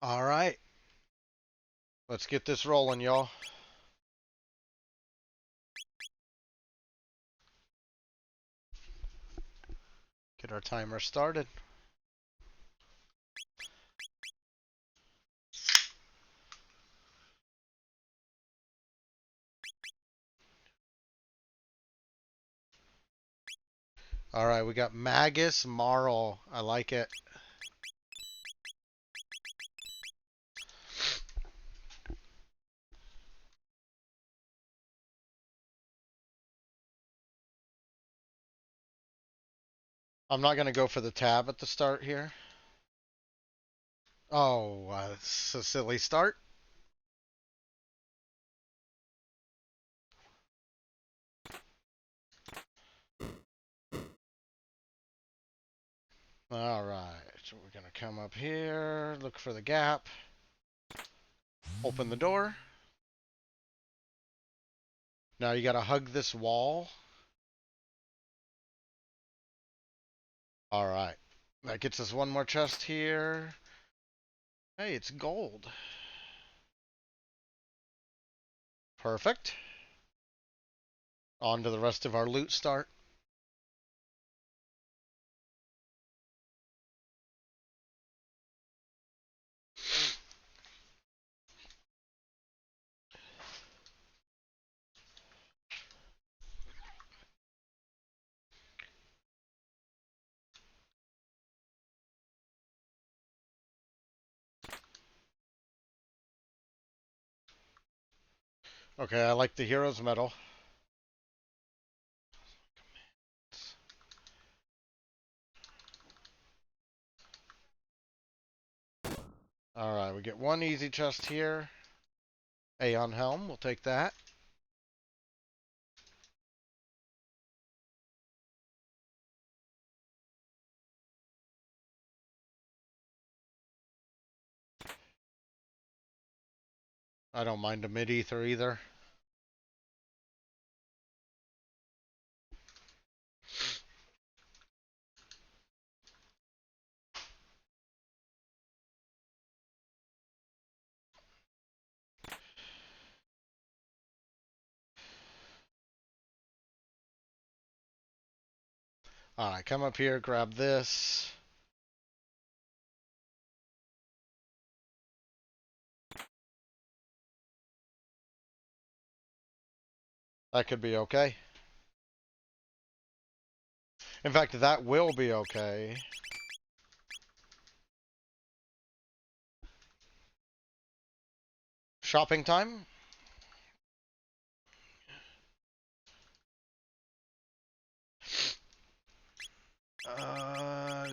All right, let's get this rolling, y'all. Get our timer started. All right, we got Magus Marl. I like it. I'm not going to go for the tab at the start here. Oh, it's a silly start. All right, so we're going to come up here, look for the gap, open the door. Now you got to hug this wall. All right, that gets us one more chest here. Hey, it's gold. Perfect. On to the rest of our loot start. Okay, I like the hero's medal. Alright, we get one easy chest here. Aeon Helm, we'll take that. I don't mind a mid-ether either. Alright, come up here, grab this. That could be okay. In fact, that will be okay. Shopping time?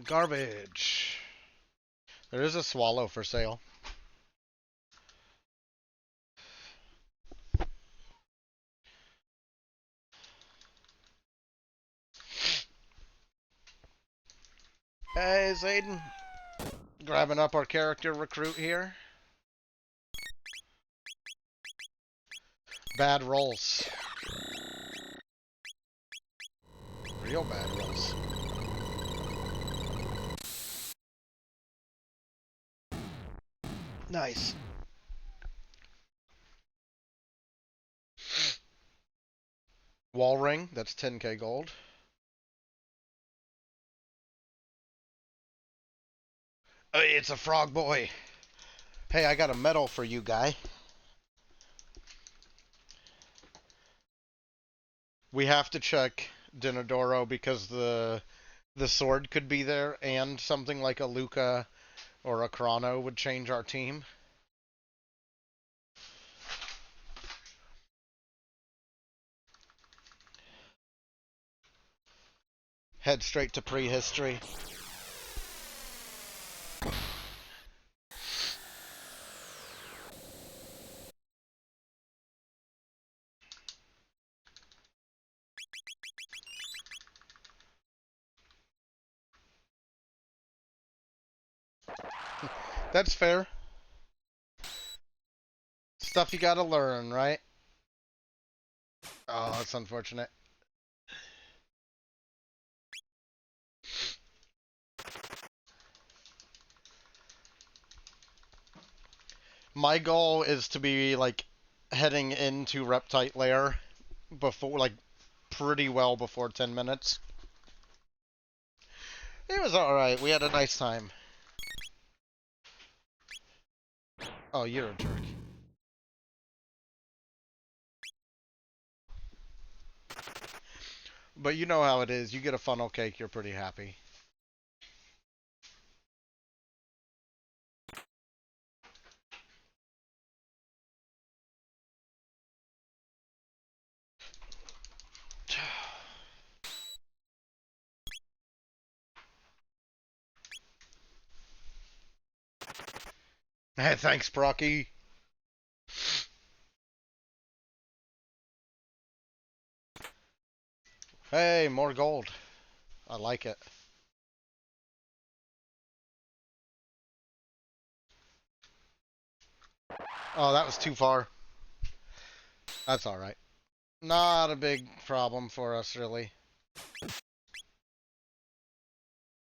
Garbage. There is a swallow for sale. Hey, Zayden. Grabbing up our character recruit here. Bad rolls. Real bad rolls. Nice. Wall ring, that's 10k gold. It's a frog boy. Hey, I got a medal for you, guy. We have to check Dinodoro because the sword could be there, and something like a Luca or a Chrono would change our team. Head straight to prehistory. That's fair. Stuff you gotta learn, right? Oh, that's unfortunate. My goal is to be like heading into Reptite Lair before, like, pretty well before 10 minutes. It was alright. We had a nice time. Oh, you're a jerk. But you know how it is. You get a funnel cake, you're pretty happy. Hey, thanks, Brocky. Hey, more gold. I like it. Oh, that was too far. That's alright. Not a big problem for us, really.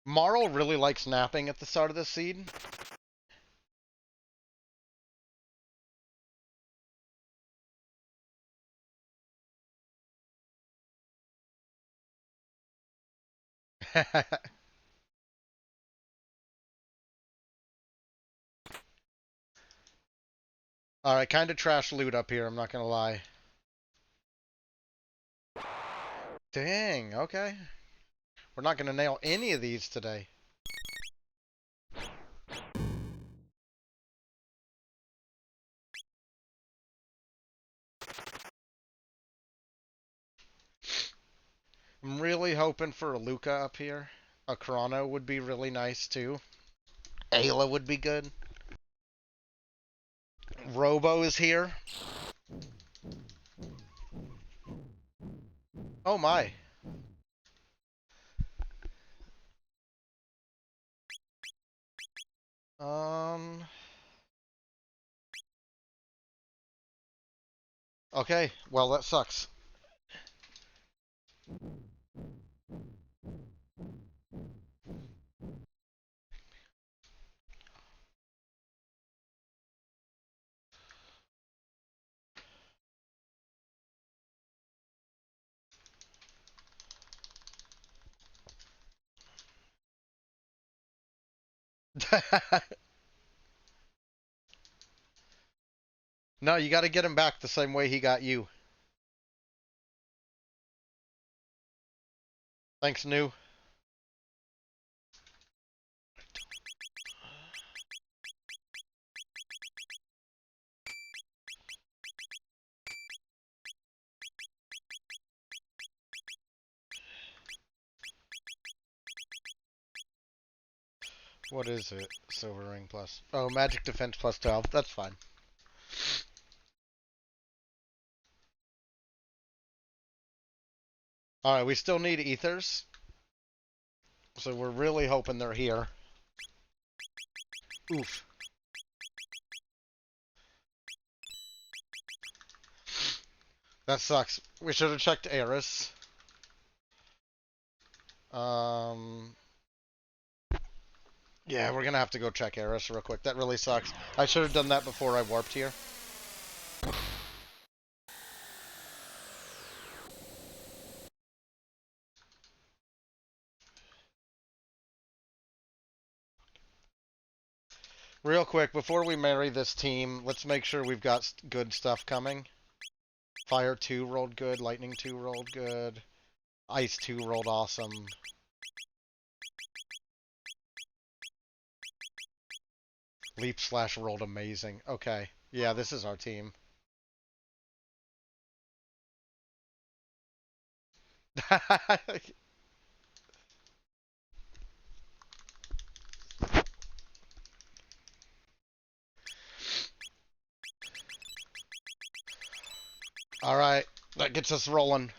Marl really likes napping at the start of the seed. Alright, kind of trash loot up here, I'm not gonna lie. Dang, okay. We're not gonna nail any of these today. I'm really hoping for a Luca up here. A Chrono would be really nice too. Ayla would be good. Robo is here. Oh my. Um. Okay, well that sucks. No, you gotta get him back the same way he got you. Thanks, New. What is it? Silver ring plus. Oh, magic defense plus 12. That's fine. Alright, we still need ethers. So we're really hoping they're here. Oof. That sucks. We should have checked Eris. Um, yeah, we're gonna have to go check Eris real quick. That really sucks. I should have done that before I warped here. Real quick, before we marry this team, let's make sure we've got good stuff coming. Fire 2 rolled good, Lightning 2 rolled good, Ice 2 rolled awesome. Leap Slash rolled amazing. Okay. Yeah, this is our team. Alright, that gets us rolling.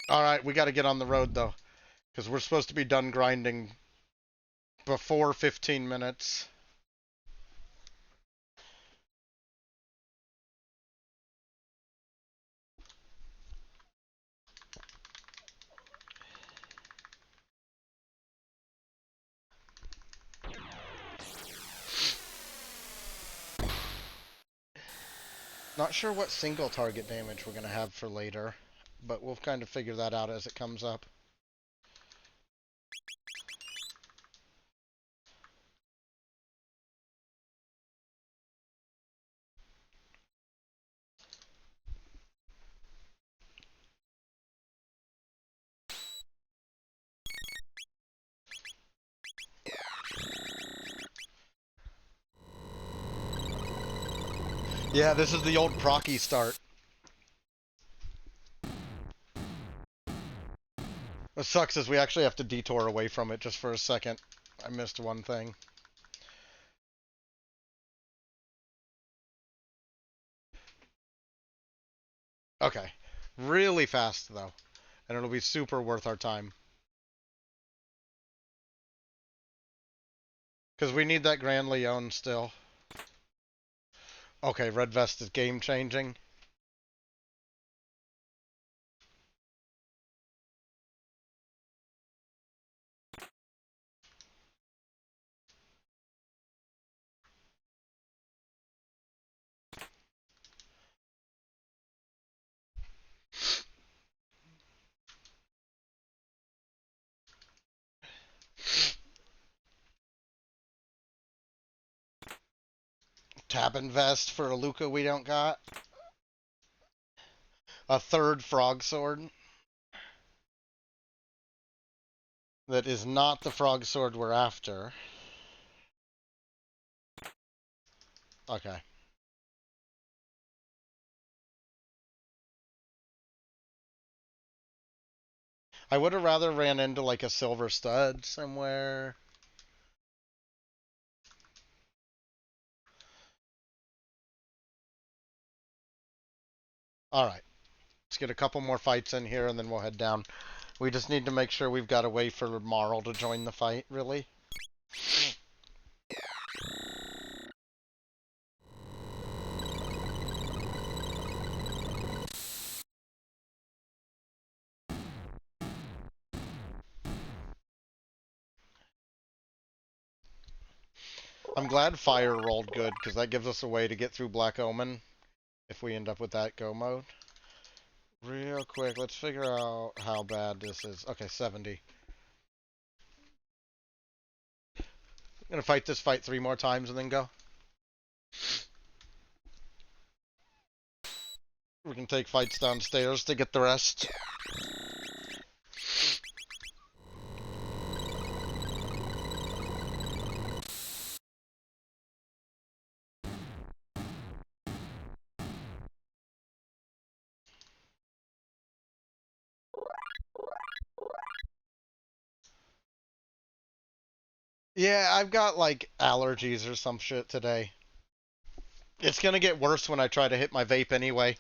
Alright, we gotta get on the road though. Because we're supposed to be done grinding before 15 minutes. Not sure what single target damage we're going to have for later, but we'll kind of figure that out as it comes up. Yeah, this is the old procky start. What sucks is we actually have to detour away from it just for a second. I missed one thing. Okay. Really fast, though. And it'll be super worth our time. Because we need that Grand Leon still. Okay, Red Vest is game-changing. Tab Invest for a Luca we don't got. A third Frog Sword. That is not the Frog Sword we're after. Okay. I would have rather ran into like a silver stud somewhere. Alright. Let's get a couple more fights in here and then we'll head down. We just need to make sure we've got a way for Marl to join the fight, really. I'm glad Fire rolled good, because that gives us a way to get through Black Omen if we end up with that go mode. Real quick, let's figure out how bad this is. Okay, 70. I'm gonna fight this fight 3 more times and then go. We can take fights downstairs to get the rest. Yeah, I've got like allergies or some shit today. It's gonna get worse when I try to hit my vape anyway.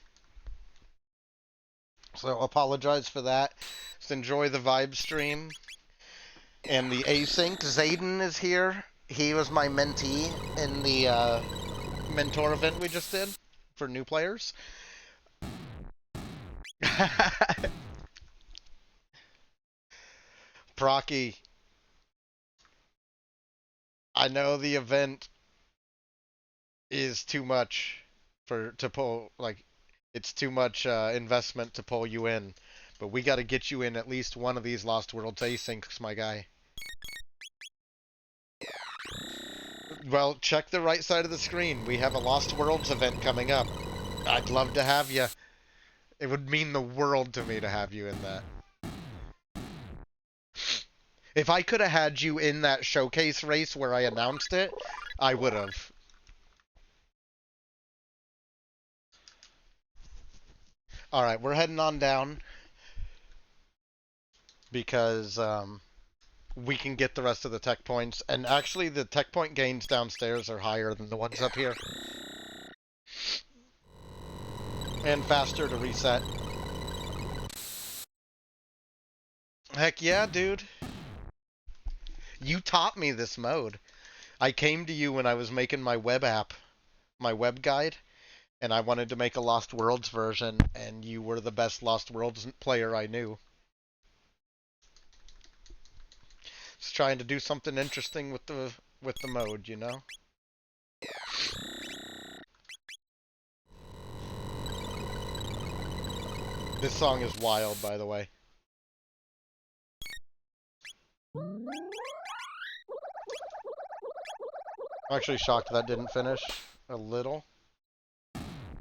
So apologize for that. Just enjoy the vibe stream. And the async, Zayden is here. He was my mentee in the mentor event we just did for new players. Procky, I know the event is too much to pull, like, it's too much investment to pull you in. But we got to get you in at least one of these Lost Worlds asyncs, my guy. Well, check the right side of the screen. We have a Lost Worlds event coming up. I'd love to have you. It would mean the world to me to have you in that. If I could have had you in that showcase race where I announced it, I would have. Alright, we're heading on down. Because we can get the rest of the tech points. And actually, the tech point gains downstairs are higher than the ones up here. And faster to reset. Heck yeah, dude. You taught me this mode. I came to you when I was making my web app, my web guide, and I wanted to make a Lost Worlds version, and you were the best Lost Worlds player I knew. Just trying to do something interesting with the mode, you know? This song is wild, by the way. I'm actually shocked that didn't finish a little.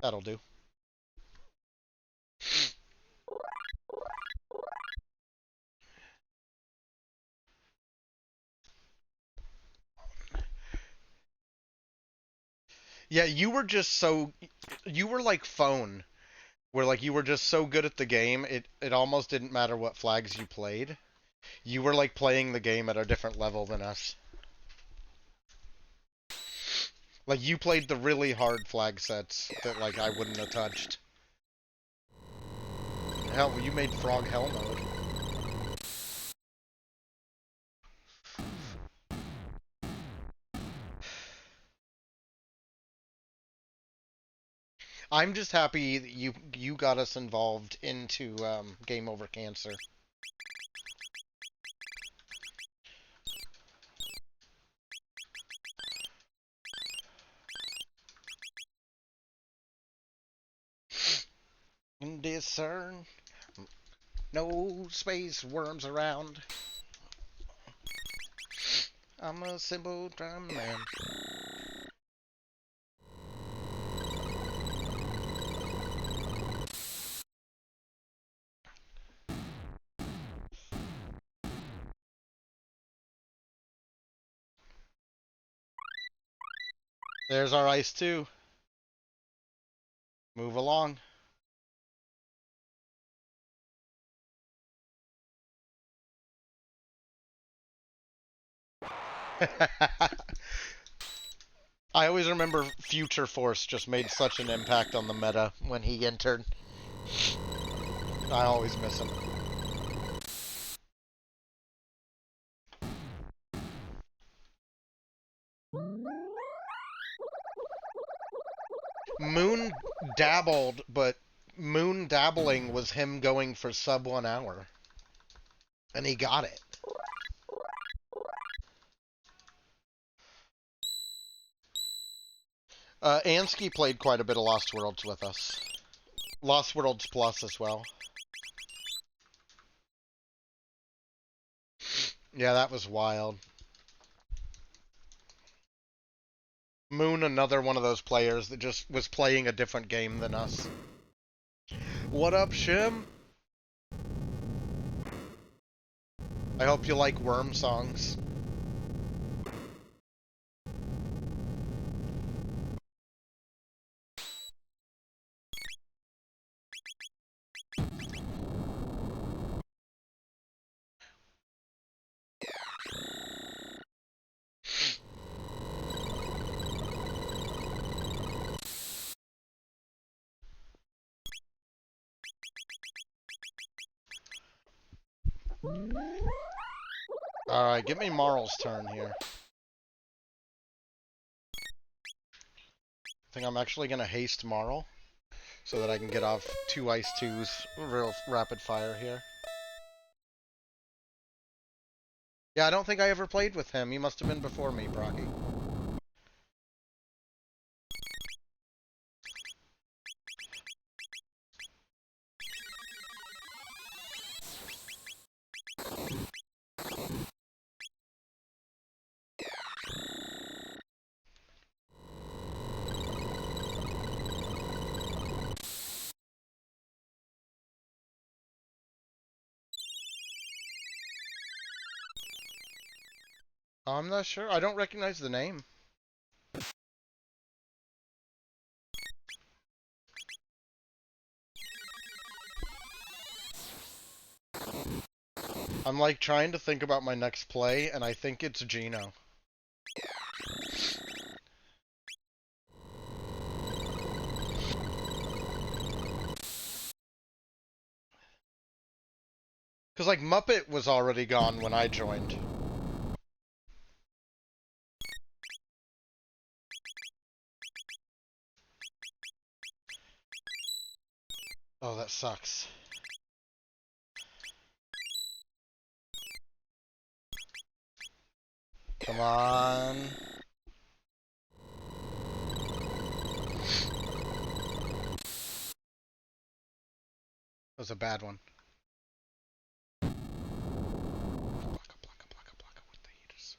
That'll do. Yeah, you were just so... You were like Phone, where like you were just so good at the game, it almost didn't matter what flags you played. You were like playing the game at a different level than us. Like you played the really hard flag sets that like I wouldn't have touched. Hell, you made Frog Hell mode. I'm just happy that you got us involved into Game Over Cancer. Discern. No space worms around. I'm a simple drum man. There's our ice too. Move along. I always remember Future Force just made such an impact on the meta when he entered. I always miss him. Moon dabbled, but Moon dabbling was him going for sub 1 hour. And he got it. Ansky played quite a bit of Lost Worlds with us. Lost Worlds Plus as well. Yeah, that was wild. Moon, another one of those players that just was playing a different game than us. What up, Shim? I hope you like Worm songs. Alright, give me Marl's turn here. I think I'm actually going to haste Marl so that I can get off 2 Ice 2s real rapid fire here. Yeah, I don't think I ever played with him. He must have been before me, Brocky. I'm not sure. I don't recognize the name. I'm like trying to think about my next play, and I think it's Gino. Because like Muppet was already gone when I joined. Oh, that sucks. Come on. was a bad one. Blocka with the heaters.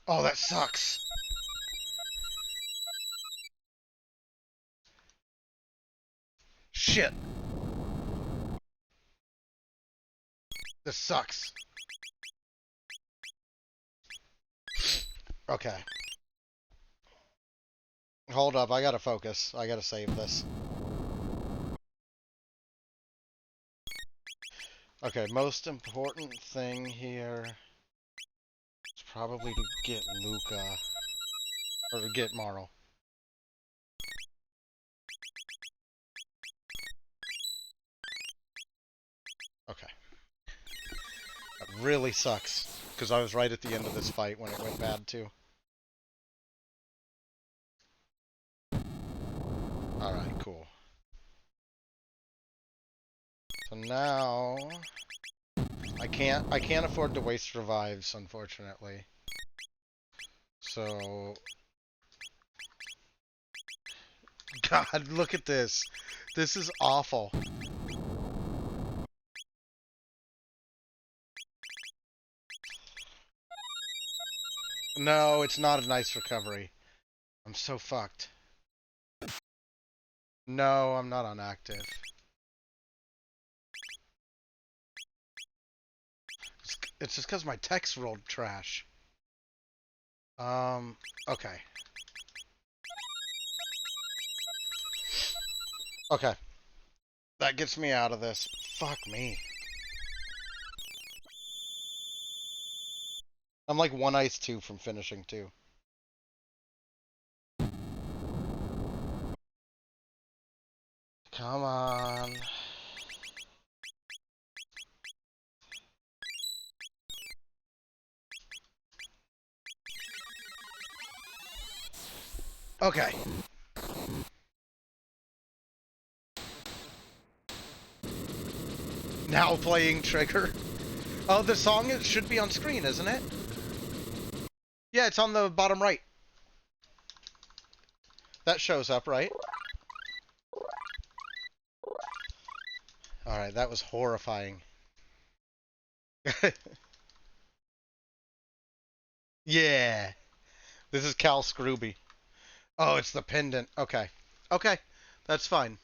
Oh, that sucks. Shit. This sucks. Okay. Hold up, I gotta focus. I gotta save this. Okay, most important thing here is probably to get Luca. Or to get Marl. Okay. That really sucks. Because I was right at the end of this fight when it went bad, too. Alright, cool. So now... I can't afford to waste revives, unfortunately. So... God, look at this. This is awful. No, it's not a nice recovery. I'm so fucked. No, I'm not on active. It's just because my text rolled trash. Okay. Okay. That gets me out of this. Fuck me. I'm like 1 ice 2 from finishing 2. Come on. Okay. Now playing Trigger. Oh, the song should be on screen, isn't it? Yeah, it's on the bottom right. That shows up, right? Alright, that was horrifying. Yeah. This is Cal Scrooby. Oh, it's the pendant. Okay. Okay. That's fine.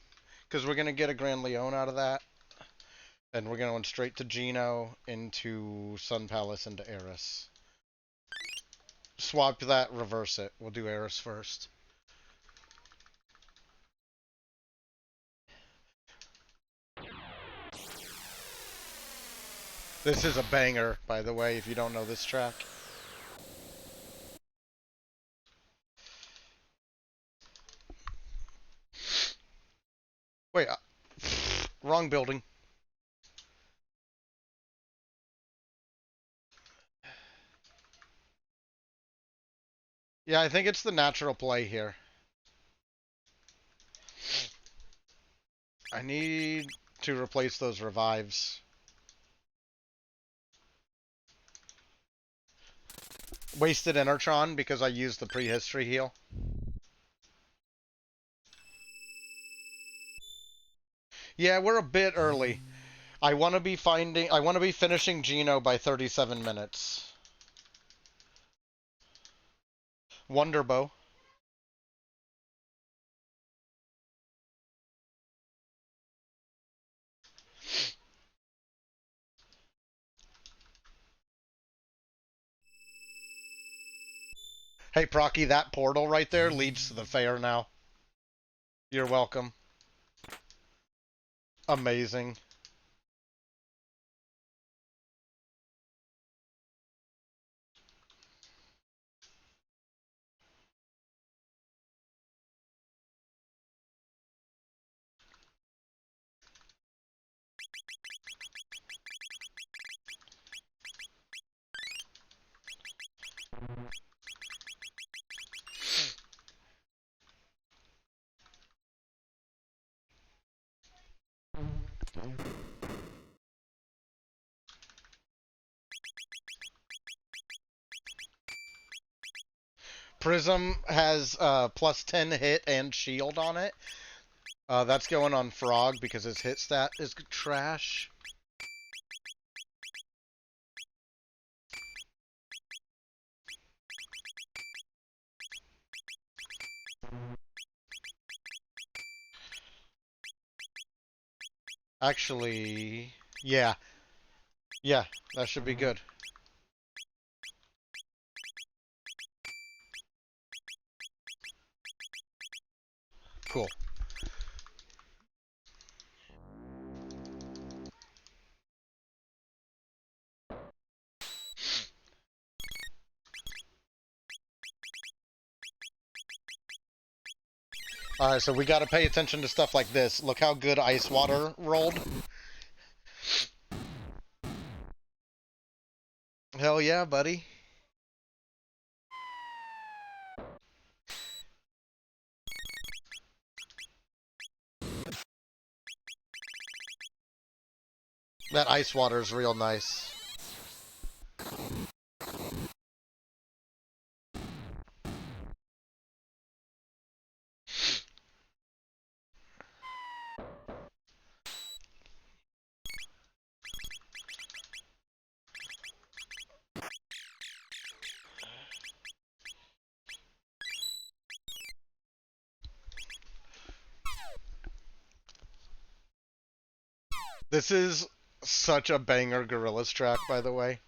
Because we're going to get a Grand Leon out of that. And we're going straight to Geno, into Sun Palace, into Eris. Swap that, reverse it. We'll do Eris first. This is a banger, by the way, if you don't know this track. Wait, wrong building. Yeah, I think it's the natural play here. I need to replace those revives. Wasted Enertron because I used the prehistory heal. Yeah, we're a bit early. I want to be finishing Geno by 37 minutes. Wonderbow. Hey, Procky, that portal right there leads to the fair now. You're welcome. Amazing. Prism has plus 10 hit and shield on it. That's going on Frog because his hit stat is trash. Actually, yeah. Yeah, that should be good. Cool. Alright, so we gotta pay attention to stuff like this. Look how good Ice Water rolled. Hell yeah, buddy. That Ice Water's real nice. This is such a banger Gorillas track, by the way.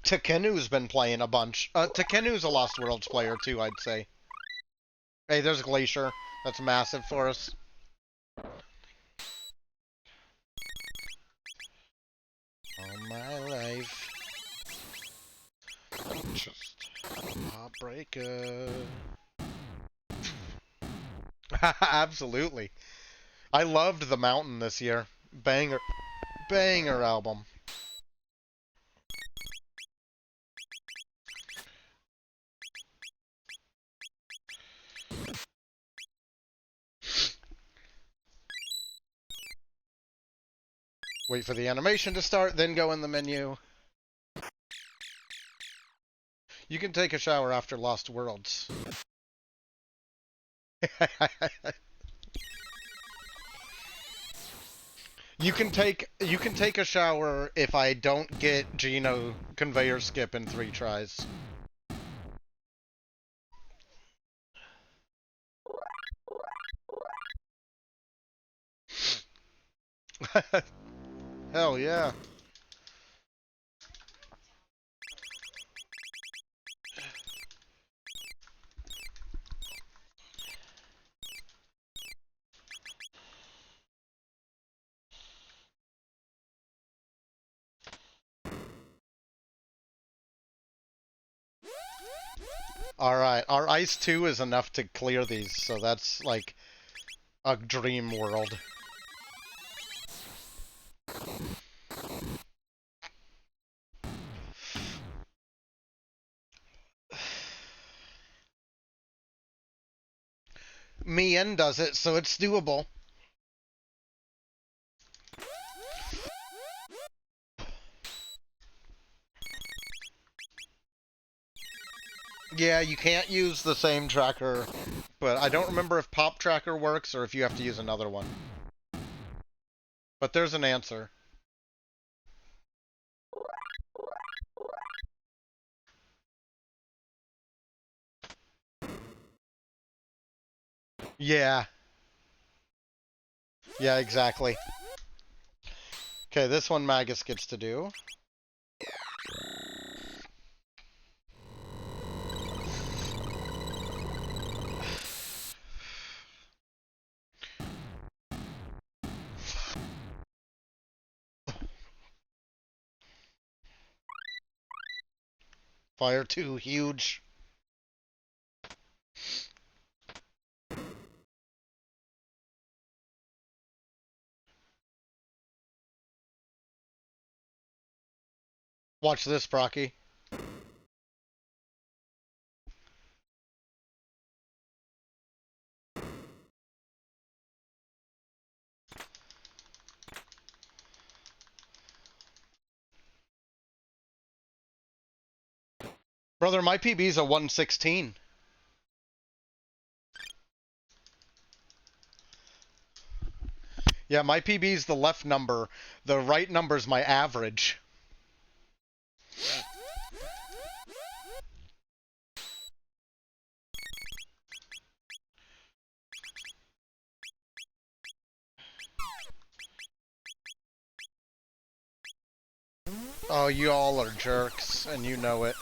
Takenu's been playing a bunch. Takenu's a Lost Worlds player too, I'd say. Hey, there's Glacier. That's massive for us. All my life. Just heartbreaker. Absolutely. I loved The Mountain this year. Banger. Banger album. Wait for the animation to start, then go in the menu. You can take a shower after Lost Worlds. You can take a shower if I don't get Geno conveyor skip in 3 tries. Hell yeah. Alright, our Ice 2 is enough to clear these, so that's like a dream world. Mien does it, so it's doable. Yeah, you can't use the same tracker, but I don't remember if Pop Tracker works or if you have to use another one. But there's an answer. Yeah. Yeah, exactly. Okay, this one Magus gets to do. Fire 2, huge. Watch this, Brocky. Brother, my PB's a 116. Yeah, my PB's the left number. The right number's my average. Oh, you all are jerks, and you know it.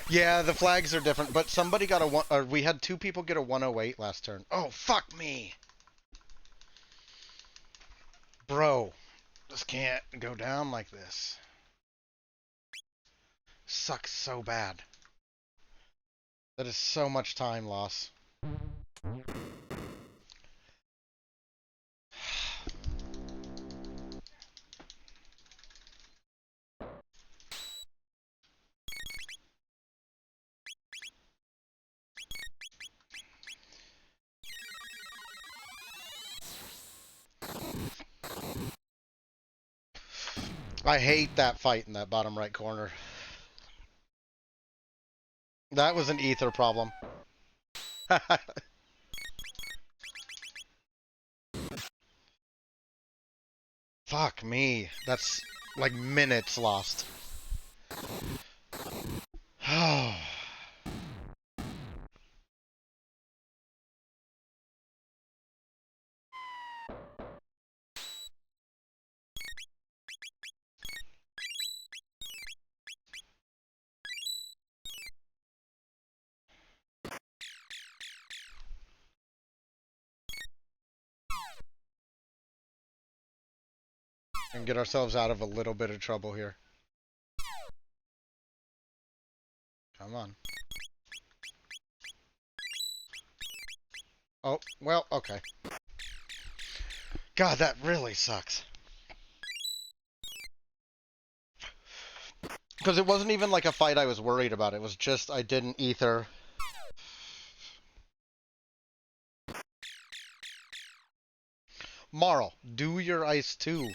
Yeah, the flags are different, but somebody got a one. Or we had two people get a 108 last turn. Oh, fuck me, bro. This can't go down like this. Sucks so bad. That is so much time loss. I hate that fight in that bottom right corner. That was an ether problem. Fuck me. That's like minutes lost. And get ourselves out of a little bit of trouble here. Come on. Oh, well, okay. God, that really sucks. Because it wasn't even like a fight I was worried about. It was just I didn't ether. Marl, do your ice too.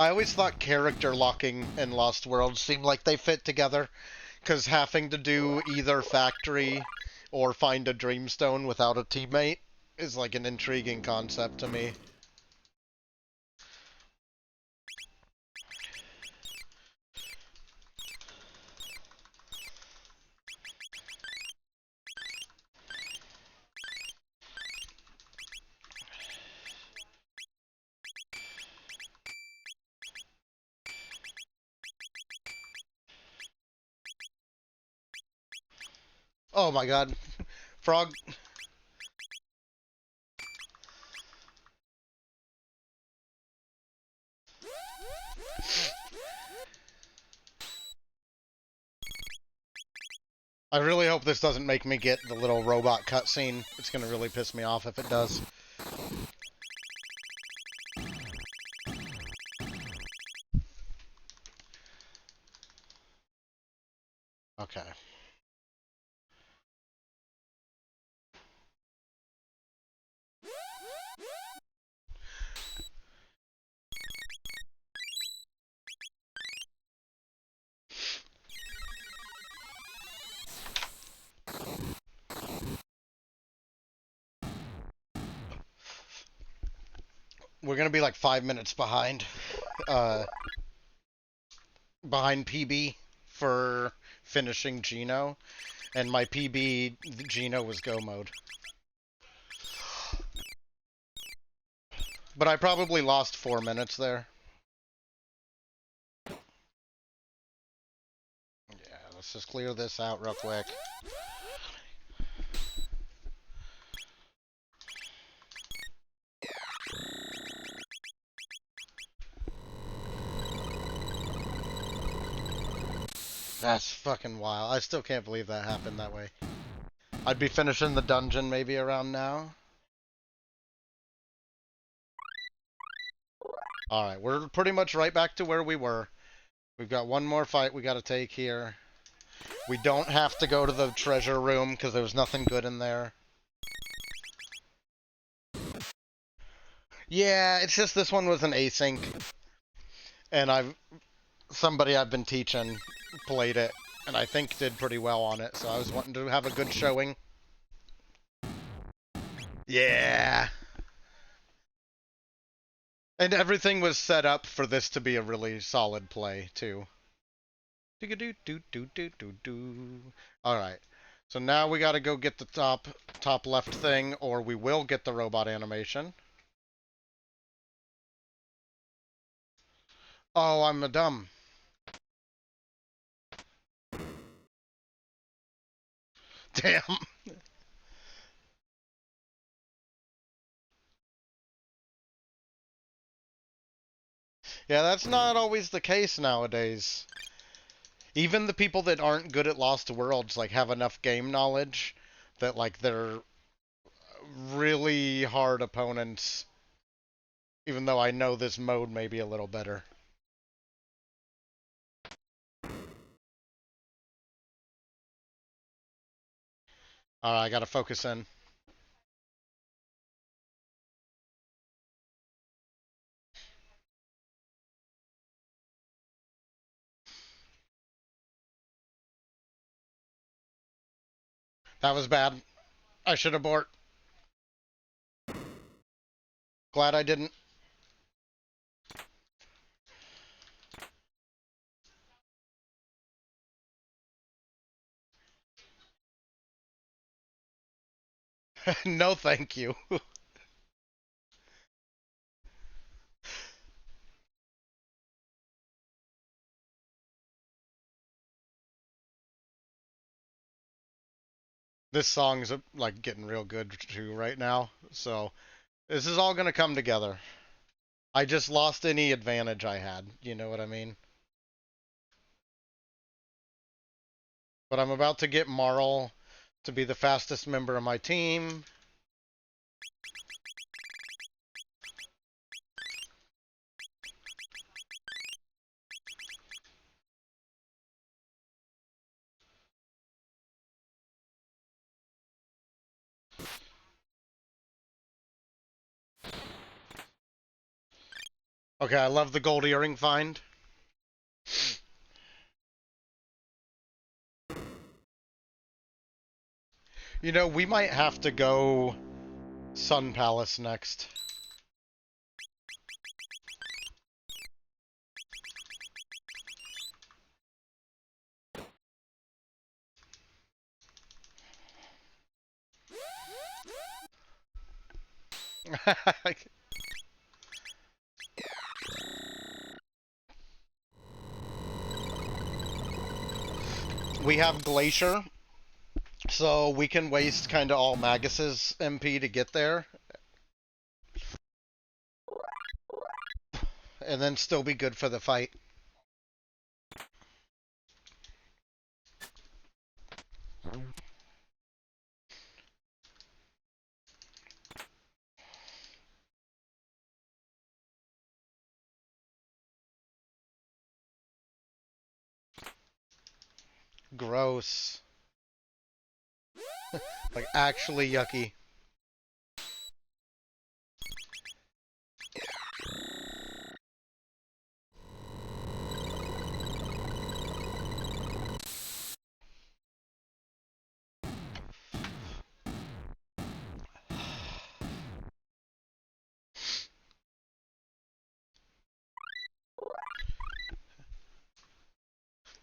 I always thought character locking and Lost Worlds seemed like they fit together. Because having to do either factory or find a dreamstone without a teammate is like an intriguing concept to me. Oh my god. Frog. I really hope this doesn't make me get the little robot cutscene. It's gonna really piss me off if it does. Okay. We're gonna be like 5 minutes behind. Uh, behind PB for finishing Geno, and my PB Geno was go mode. But I probably lost 4 minutes there. Yeah, let's just clear this out real quick. That's fucking wild. I still can't believe that happened that way. I'd be finishing the dungeon maybe around now. Alright, we're pretty much right back to where we were. We've got one more fight we gotta take here. We don't have to go to the treasure room because there was nothing good in there. Yeah, it's just this one was an async. And somebody I've been teaching played it, and I think did pretty well on it, so I was wanting to have a good showing. Yeah. And everything was set up for this to be a really solid play, too. Alright. So now we gotta go get the top left thing, or we will get the robot animation. Oh, I'm a dumb. Damn. Yeah, that's not always the case nowadays. Even the people that aren't good at Lost Worlds, like, have enough game knowledge that, like, they're really hard opponents. Even though I know this mode may be a little better. Alright, I gotta focus in. That was bad. I should abort. Glad I didn't. No, thank you. This song's like getting real good too right now, so this is all gonna come together. I just lost any advantage I had, you know what I mean? But I'm about to get Marl to be the fastest member of my team. Okay, I love the gold earring find. You know, we might have to go Sun Palace next. We have Glacier, so we can waste kind of all Magus's MP to get there. And then still be good for the fight. Gross. Like, actually yucky.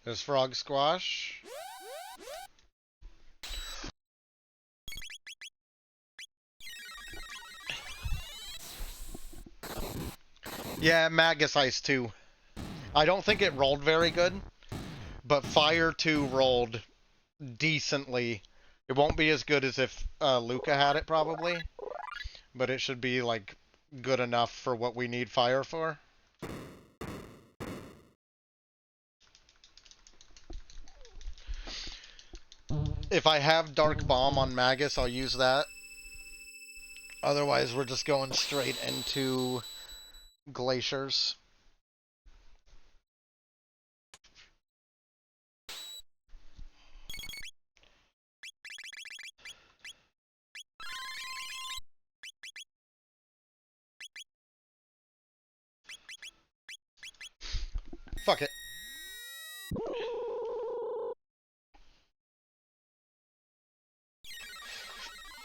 There's Frog Squash. Yeah, Magus Ice 2. I don't think it rolled very good, but Fire 2 rolled decently. It won't be as good as if Luca had it, probably, but it should be, like, good enough for what we need Fire for. If I have Dark Bomb on Magus, I'll use that. Otherwise, we're just going straight into Glaciers. Fuck it.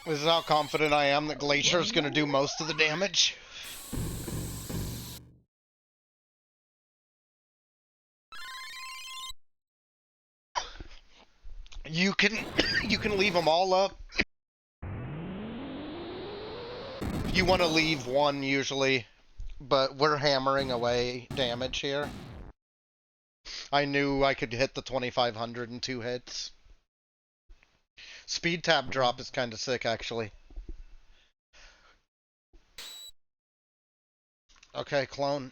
This is how confident I am that Glacier's gonna do most of the damage. You can you can leave them all up. You want to leave one usually, but we're hammering away damage here. I knew I could hit the 2500 in 2 hits. Speed tab drop is kind of sick, actually. Okay, clone.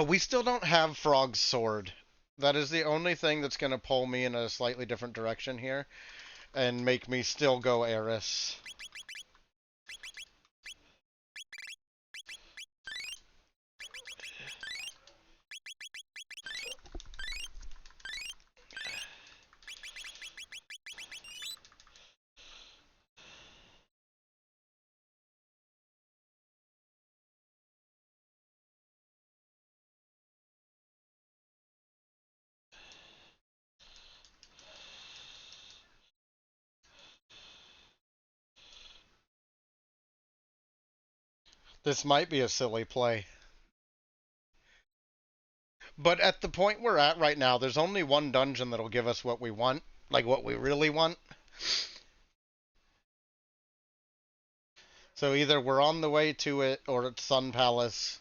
We still don't have Frog's Sword. That is the only thing that's going to pull me in a slightly different direction here and make me still go Eris. This might be a silly play. But at the point we're at right now, there's only one dungeon that'll give us what we want. Like, what we really want. So either we're on the way to it, or it's Sun Palace.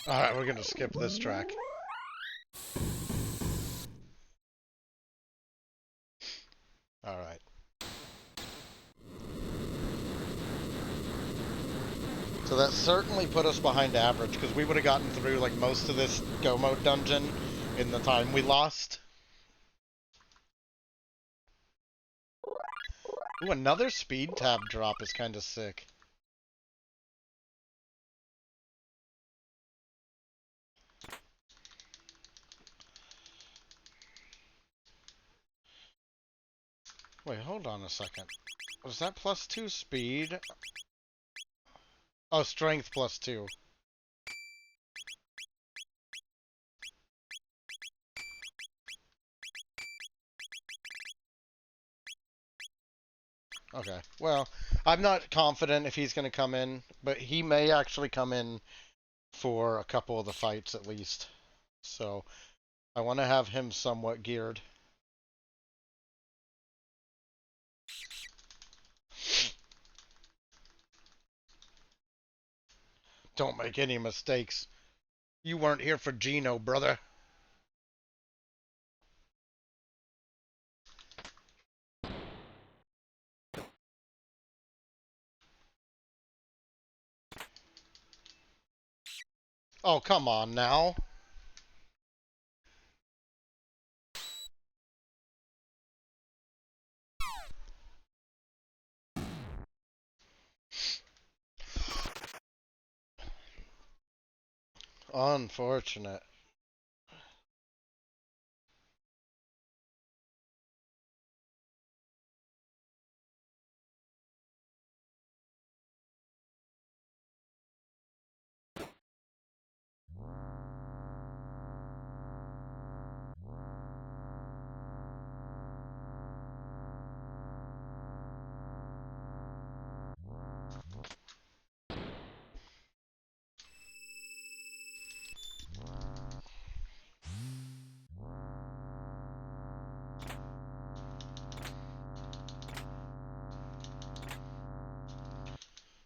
Alright, we're gonna skip this track. Alright. So that certainly put us behind average, because we would have gotten through like most of this go mode dungeon in the time we lost. Ooh, another speed tab drop is kind of sick. Wait, hold on a second. Was that +2 speed? Oh, strength +2. Okay, well, I'm not confident if he's going to come in, but he may actually come in for a couple of the fights at least. So, I want to have him somewhat geared. Don't make any mistakes. You weren't here for Gino, brother. Oh, come on now. Unfortunate.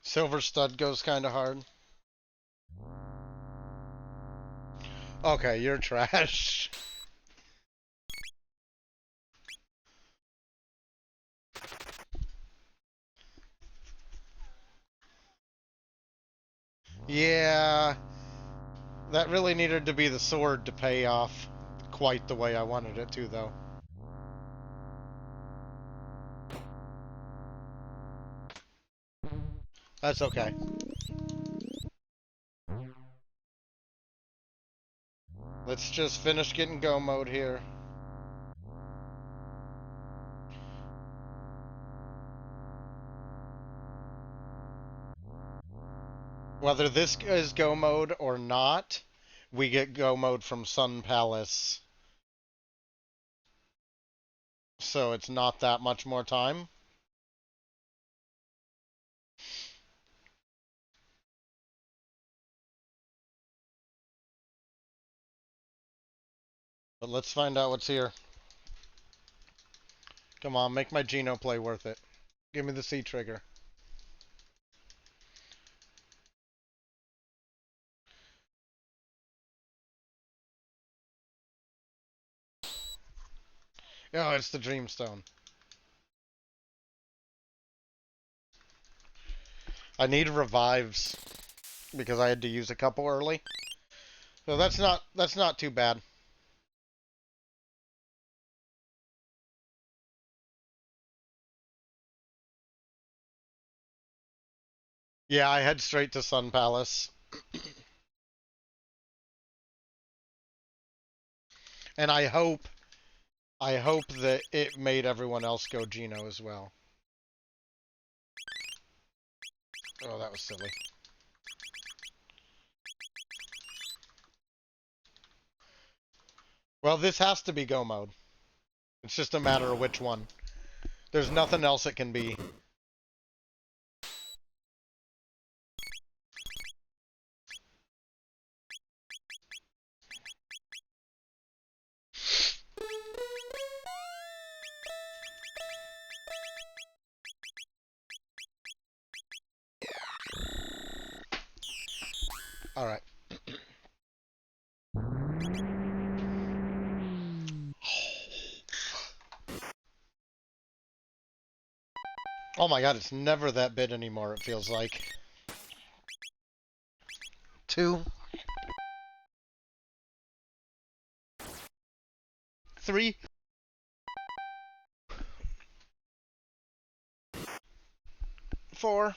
Silver stud goes kind of hard. Okay, you're trash. Yeah, that really needed to be the sword to pay off quite the way I wanted it to, though. That's okay. Let's just finish getting go mode here. Whether this is go mode or not, we get go mode from Sun Palace. So it's not that much more time. But let's find out what's here. Come on, make my Geno play worth it. Give me the C trigger. Oh, it's the Dreamstone. I need revives because I had to use a couple early. So that's not too bad. Yeah, I head straight to Sun Palace. And I hope that it made everyone else go Geno as well. Oh, that was silly. Well, this has to be go mode. It's just a matter of which one. There's nothing else it can be. Alright. Oh my god, it's never that bit anymore, it feels like. 2, 3, 4,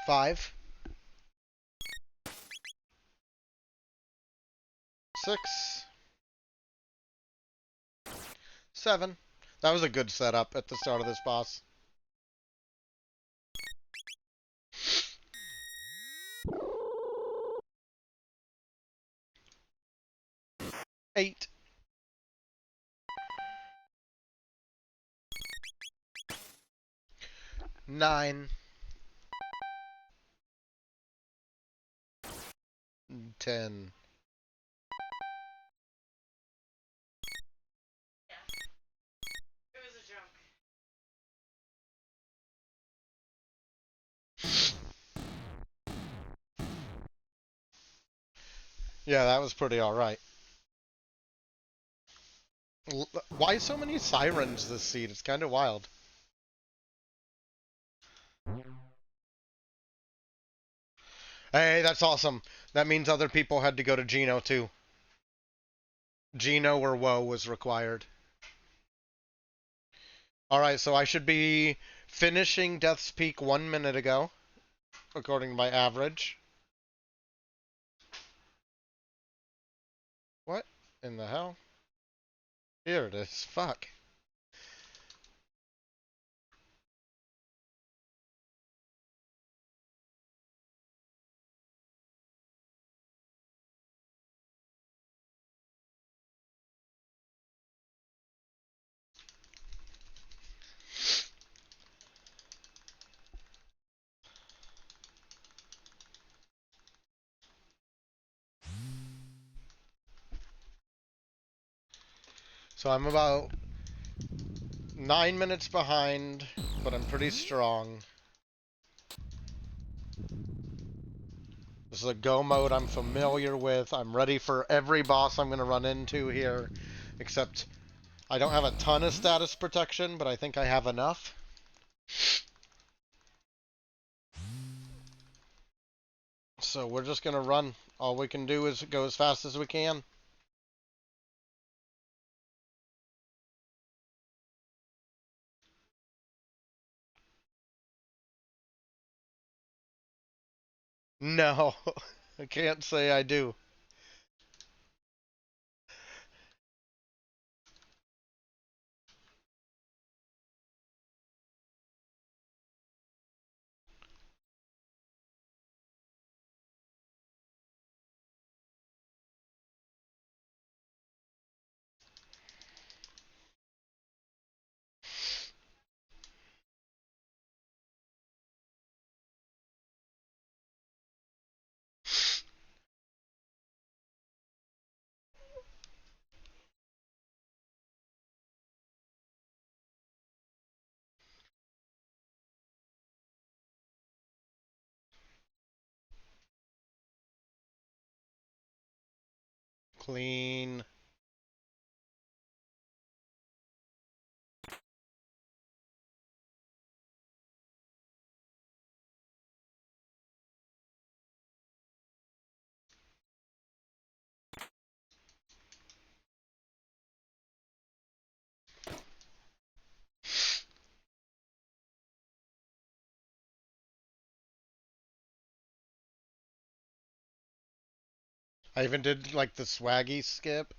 5, 6, 7. That was a good setup at the start of this boss. 8, 9, 10. Yeah, that was pretty alright. Why so many sirens this seed? It's kind of wild. Hey, that's awesome. That means other people had to go to Geno too. Geno or Woe was required. Alright, so I should be finishing Death's Peak 1 minute ago, according to my average. What in the hell? Here it is. Fuck. So I'm about 9 minutes behind, but I'm pretty strong. This is a go mode I'm familiar with. I'm ready for every boss I'm going to run into here, except I don't have a ton of status protection, but I think I have enough. So we're just going to run. All we can do is go as fast as we can. No, I can't say I do. Clean. I even did like the swaggy skip.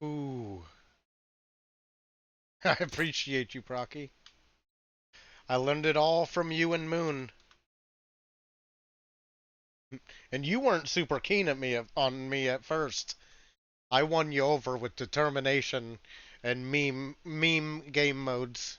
Ooh. I appreciate you, Procky. I learned it all from you and Moon. And you weren't super keen at me on me at first. I won you over with determination and meme game modes.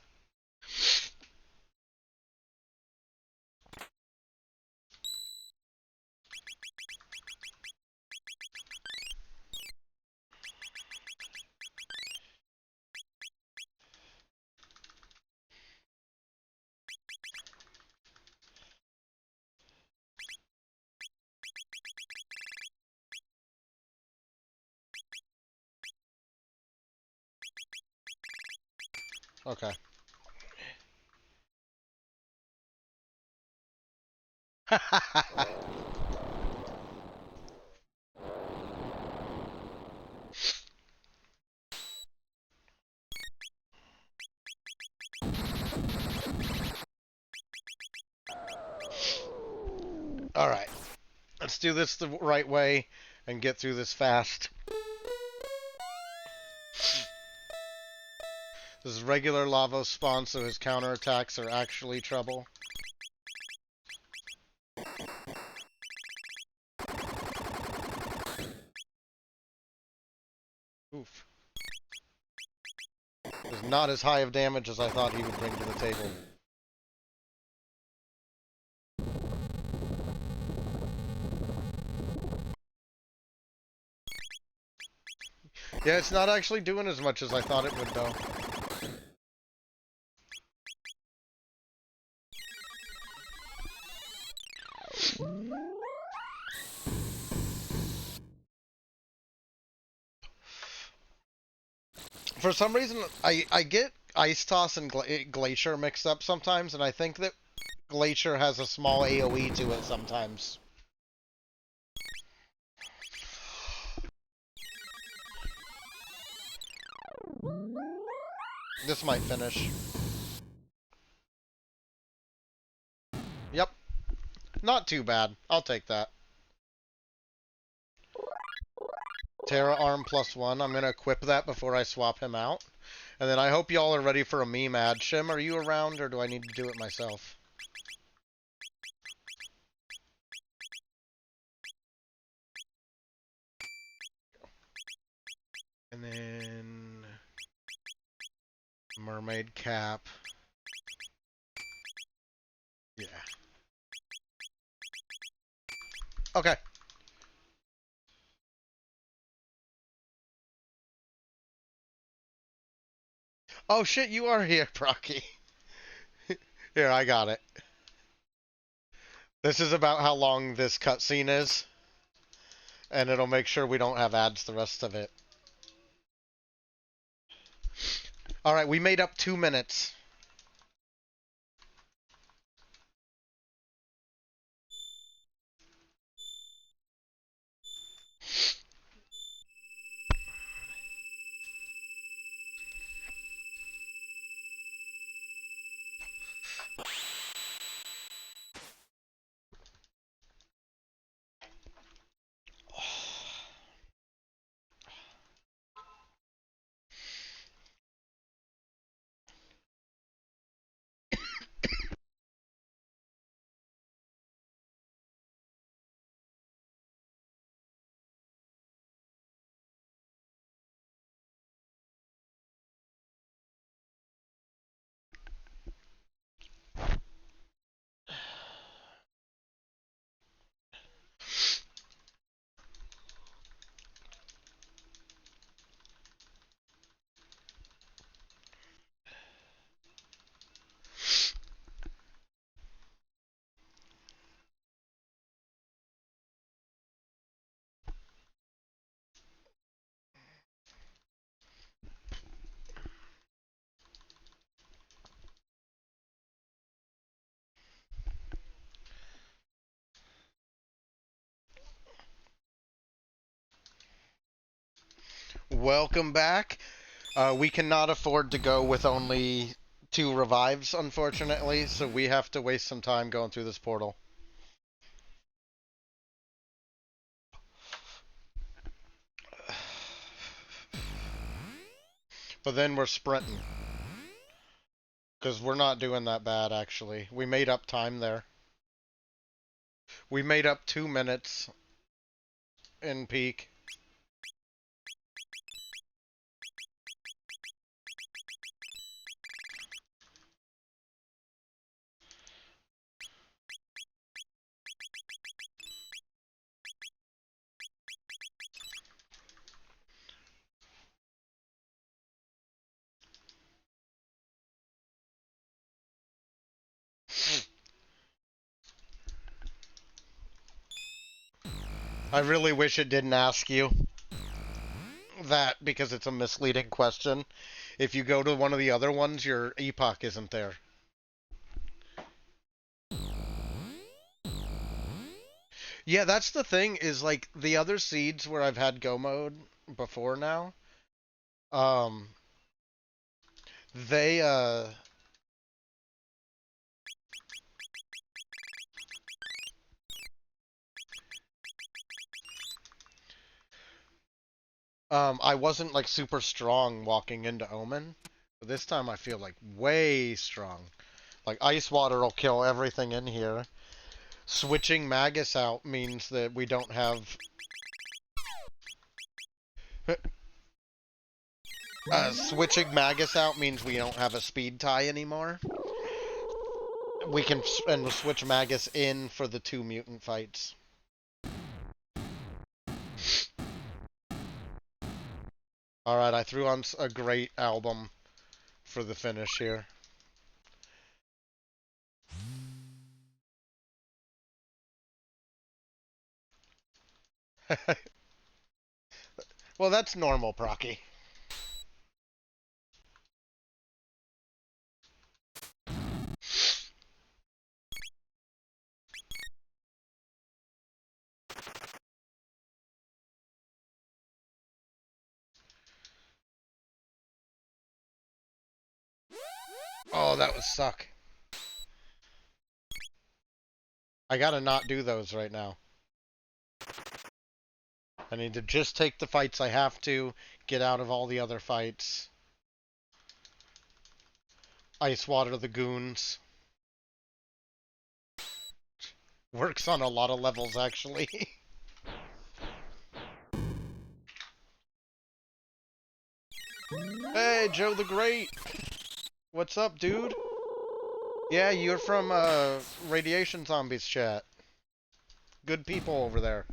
Okay. Alright. Let's do this the right way and get through this fast. This is regular Lavos spawn, so his counterattacks are actually trouble. Oof. Is not as high of damage as I thought he would bring to the table. Yeah, it's not actually doing as much as I thought it would, though. For some reason, I get Ice Toss and Glacier mixed up sometimes, and I think that Glacier has a small AoE to it sometimes. This might finish. Yep. Not too bad. I'll take that. Terra Arm +1. I'm going to equip that before I swap him out. And then I hope y'all are ready for a meme ad. Shim, are you around, or do I need to do it myself? And then... Mermaid cap. Yeah. Okay. Oh shit, you are here, Brocky. Here, I got it. This is about how long this cutscene is. And it'll make sure we don't have ads the rest of it. Alright, we made up 2 minutes. Welcome back. We cannot afford to go with only 2 revives, unfortunately, so we have to waste some time going through this portal. But then we're sprinting. Because we're not doing that bad, actually. We made up time there. We made up 2 minutes in peak. I really wish it didn't ask you that, because it's a misleading question. If you go to one of the other ones, your epoch isn't there. Yeah, that's the thing, is like the other seeds where I've had go mode before now, um, they, I wasn't like super strong walking into Omen. But this time I feel like way strong. Like ice water will kill everything in here. Switching Magus out means that we don't have... switching Magus out means we don't have a speed tie anymore. We can and switch Magus in for the 2 mutant fights. Alright, I threw on a great album for the finish here. Well, that's normal, Procky. Oh, that would suck. I gotta not do those right now. I need to just take the fights I have to, get out of all the other fights. Ice water the goons. Works on a lot of levels, actually. Hey, Joe the Great! What's up, dude? Yeah, you're from, Radiation Zombies chat. Good people over there.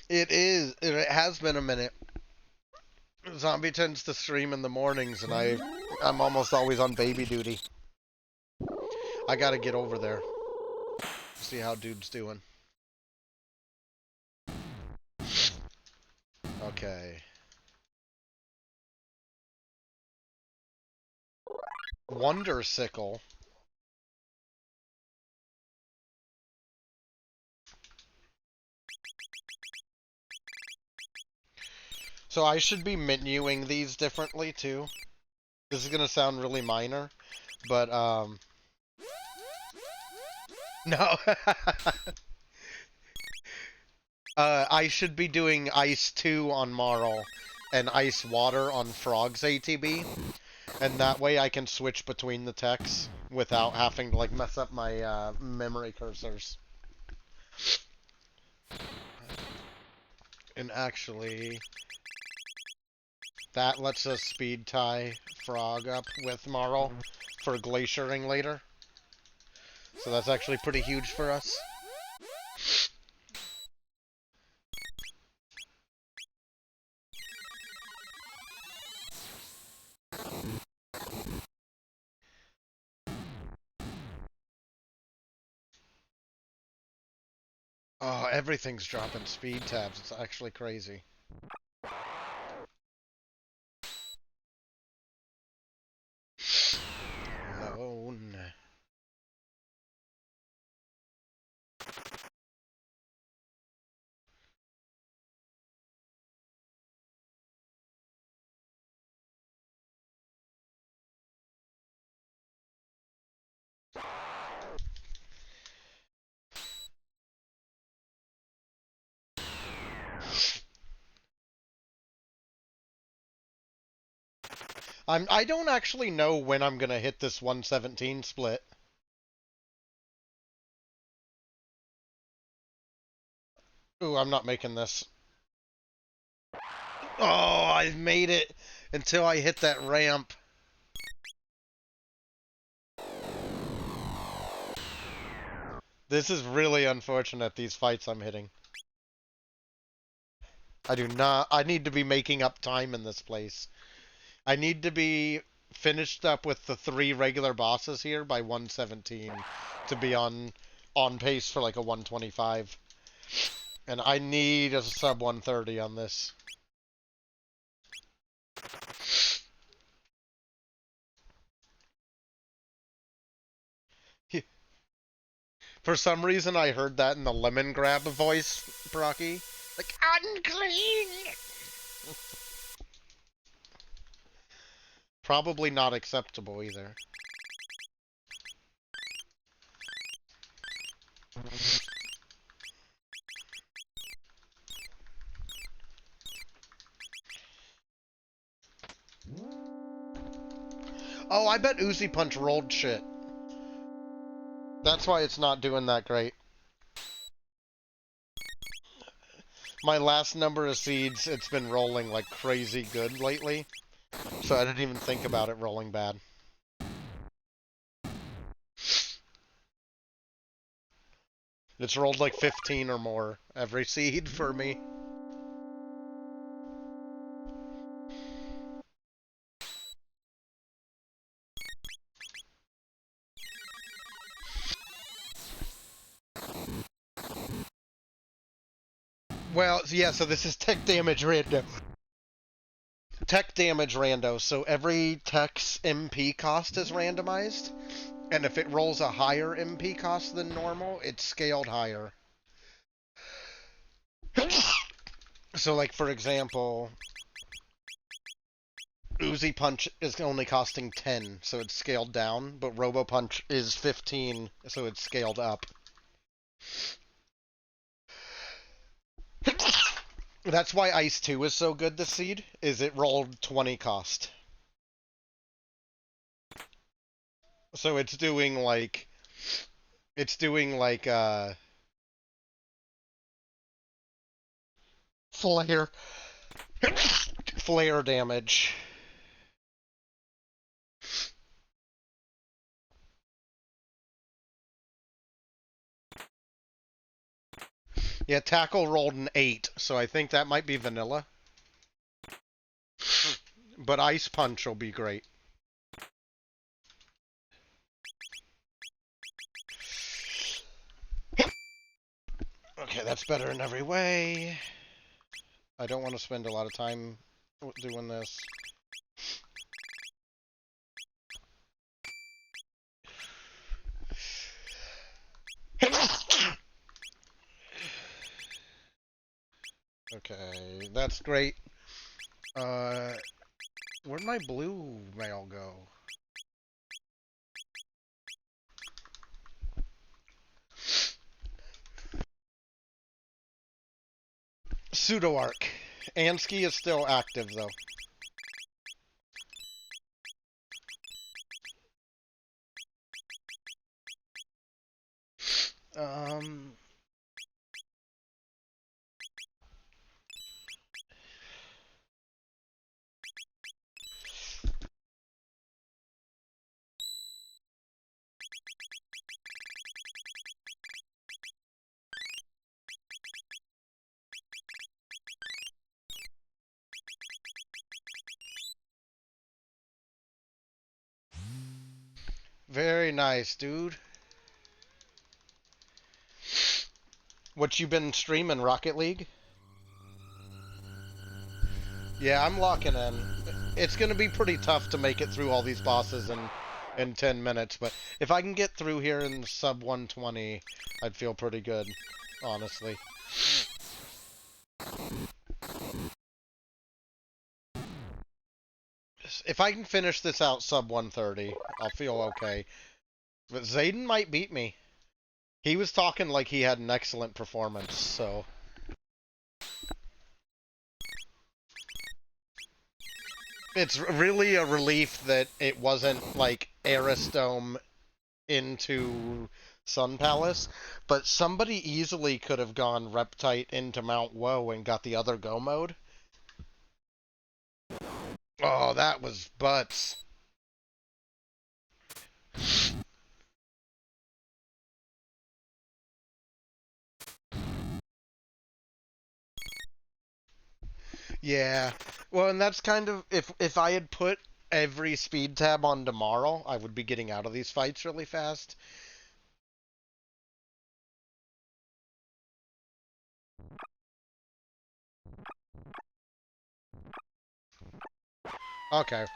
It is. It has been a minute. Zombie tends to stream in the mornings, and I'm almost always on baby duty. I gotta get over there. See how dude's doing. Okay. Wonder Sickle. So I should be menuing these differently, too. This is gonna sound really minor, but, no. I should be doing Ice 2 on Marl and Ice Water on Frog's ATB. And that way I can switch between the techs without having to, like, mess up my, memory cursors. And actually, that lets us speed tie Frog up with Marl for glaciering later. So that's actually pretty huge for us. Oh, everything's dropping speed tabs. It's actually crazy. Alone. I don't actually know when I'm gonna hit this 117 split. Ooh, I'm not making this. Oh, I made it until I hit that ramp. This is really unfortunate, these fights I'm hitting. I need to be making up time in this place. I need to be finished up with the 3 regular bosses here by 117 to be on pace for like a 125. And I need a sub 130 on this. For some reason, I heard that in the lemon grab voice, Brocky. Like, unclean! Probably not acceptable either. Oh, I bet Uzi Punch rolled shit. That's why it's not doing that great. My last number of seeds, it's been rolling like crazy good lately. So I didn't even think about it rolling bad. It's rolled like 15 or more every seed for me. Well, yeah, so this is tech damage rando. Tech damage rando, so every tech's MP cost is randomized, and if it rolls a higher MP cost than normal, it's scaled higher. So, like, for example, Uzi Punch is only costing 10, so it's scaled down, but Robo Punch is 15, so it's scaled up. That's why Ice 2 is so good this seed, is it rolled 20 cost. So it's doing like... It's doing like, Flare... Flare damage. Yeah, Tackle rolled an 8, so I think that might be vanilla. But Ice Punch will be great. Okay, that's better in every way. I don't want to spend a lot of time doing this. Okay, that's great. Where'd my blue mail go? Pseudo-Arc. Ansky is still active, though. Very nice, dude. What you been streaming, Rocket League? Yeah, I'm locking in. It's gonna be pretty tough to make it through all these bosses in 10 minutes, but if I can get through here in sub 120, I'd feel pretty good, honestly. If I can finish this out sub 130, I'll feel okay. But Zayden might beat me. He was talking like he had an excellent performance, so... It's really a relief that it wasn't, like, Aerostome into Sun Palace, but somebody easily could have gone Reptite into Mount Woe and got the other Go mode. Oh, that was butts. Yeah. Well, and that's kind of... If I had put every speed tab on tomorrow, I would be getting out of these fights really fast. Okay.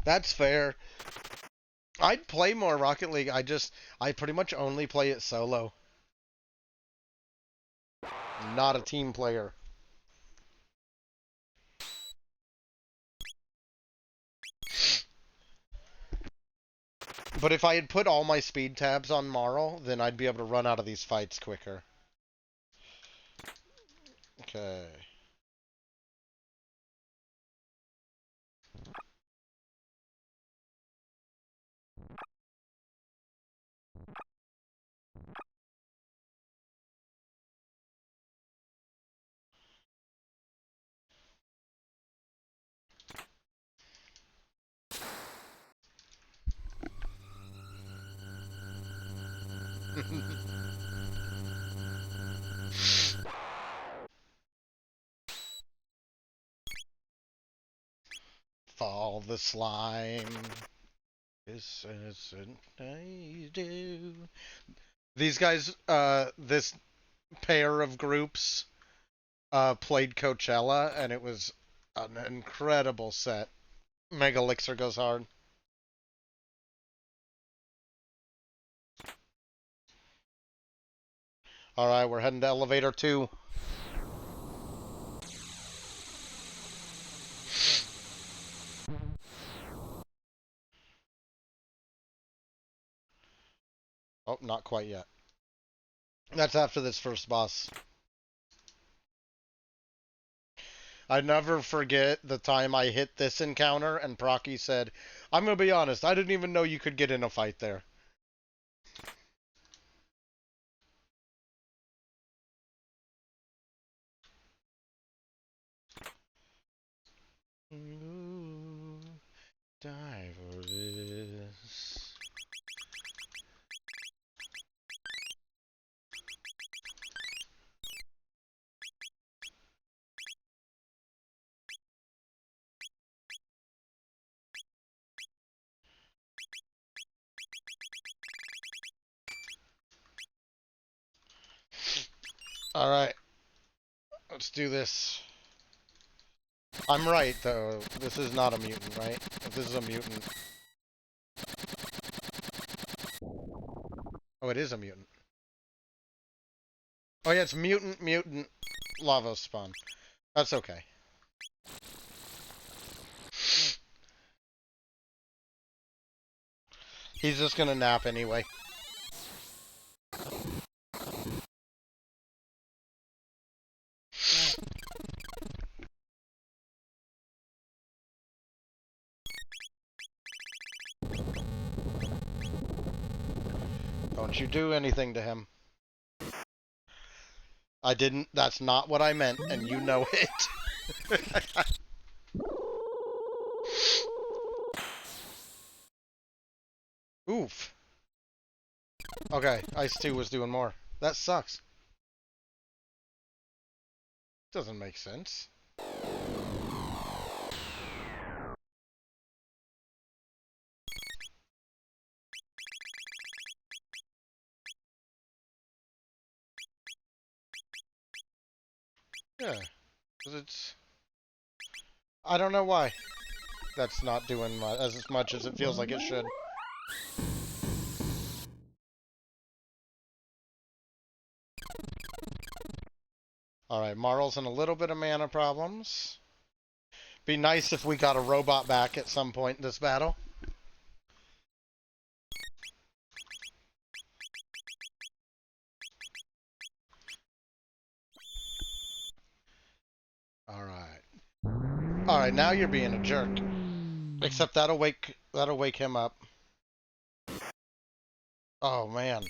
That's fair. I'd play more Rocket League. I pretty much only play it solo. Not a team player. But if I had put all my speed tabs on Marl, then I'd be able to run out of these fights quicker. Okay. Fall the slime. This isn't I do. These guys, this pair of groups, played Coachella, and it was an incredible set. Mega Elixir goes hard. Alright, we're heading to elevator 2. Oh, not quite yet. That's after this first boss. I never forget the time I hit this encounter and Procky said, I'm gonna be honest, I didn't even know you could get in a fight there. Ooh, die for this. Alright, let's do this. I'm right, though. This is not a mutant, right? If this is a mutant... Oh, it is a mutant. Oh yeah, it's mutant, lava spawn. That's okay. He's just gonna nap anyway. Don't you do anything to him. I didn't. That's not what I meant, and you know it. Oof. Okay, Ice 2 was doing more. That sucks. Doesn't make sense. Yeah, because it's... I don't know why. That's not doing as much as it feels like it should. Alright, Marl's in a little bit of mana problems. Be nice if we got a robot back at some point in this battle. Alright. Alright, now you're being a jerk. Except that'll wake him up. Oh man.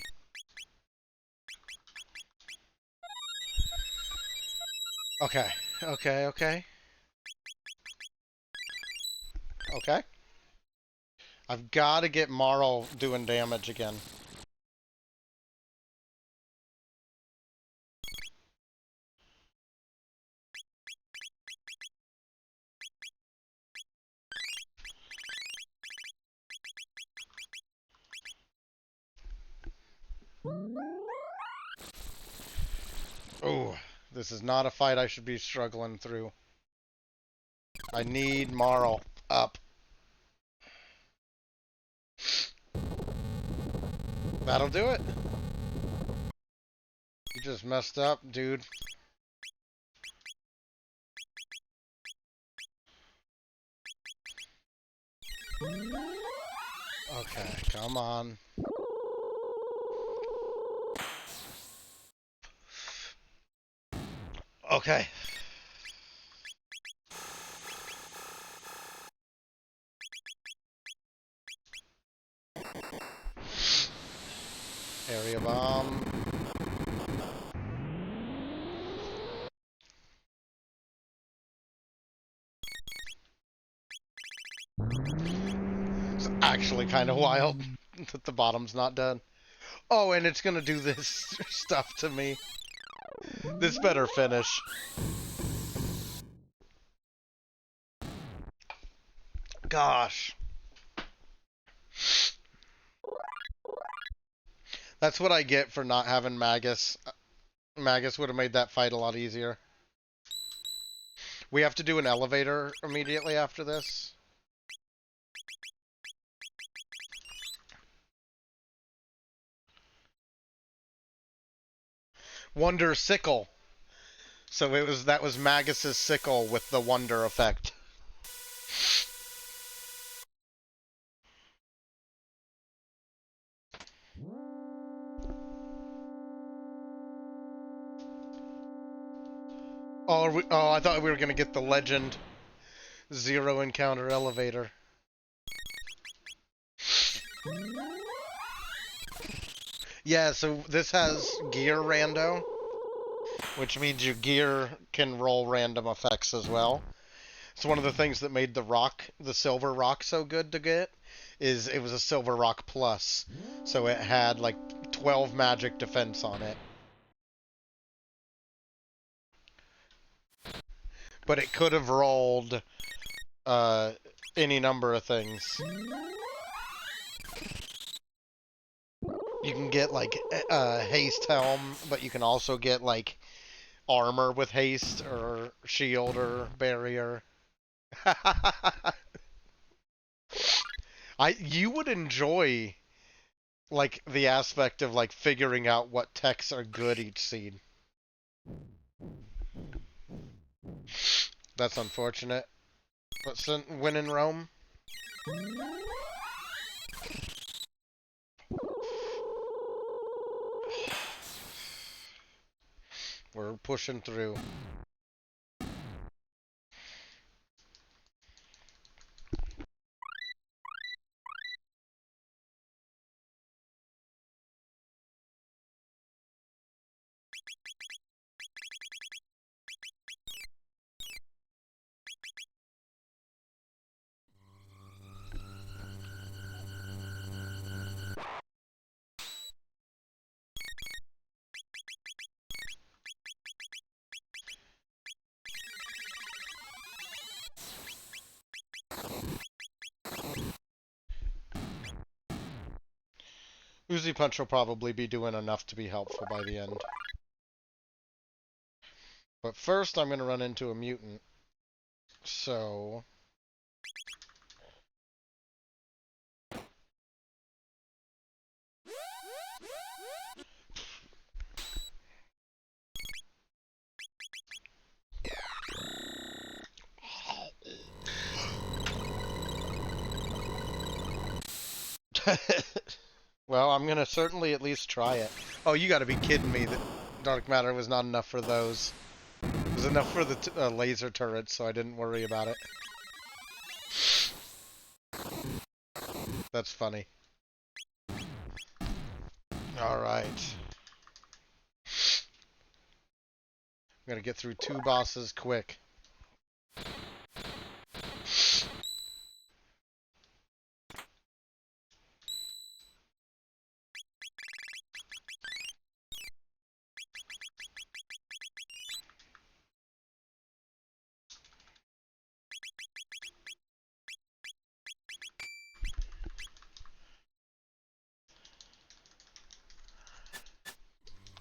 Okay. Okay. I've got to get Marl doing damage again. Oh, this is not a fight I should be struggling through. I need Marl up. That'll do it. You just messed up, dude. Okay, come on. Okay. Area bomb. It's actually kind of wild that the bottom's not done. Oh, and it's gonna do this stuff to me. This better finish. gosh. That's what I get for not having Magus. Magus would have made that fight a lot easier. We have to do an elevator immediately after this. Wonder Sickle. So that was Magus's sickle with the wonder effect. Oh, I thought we were gonna get the legend zero encounter elevator. Yeah, so this has gear rando, which means your gear can roll random effects as well. So one of the things that made the silver rock so good to get is it was a silver rock plus. So it had like 12 magic defense on it. But it could have rolled any number of things. You can get like haste helm, but you can also get like armor with haste or shield or barrier. You would enjoy like the aspect of like figuring out what techs are good each seed. That's unfortunate. But win in Rome. We're pushing through. Uzi Punch will probably be doing enough to be helpful by the end. But first, I'm going to run into a mutant. So... Well, I'm going to certainly at least try it. Oh, you got to be kidding me that Dark Matter was not enough for those. It was enough for the laser turrets, so I didn't worry about it. That's funny. Alright. I'm going to get through 2 bosses quick.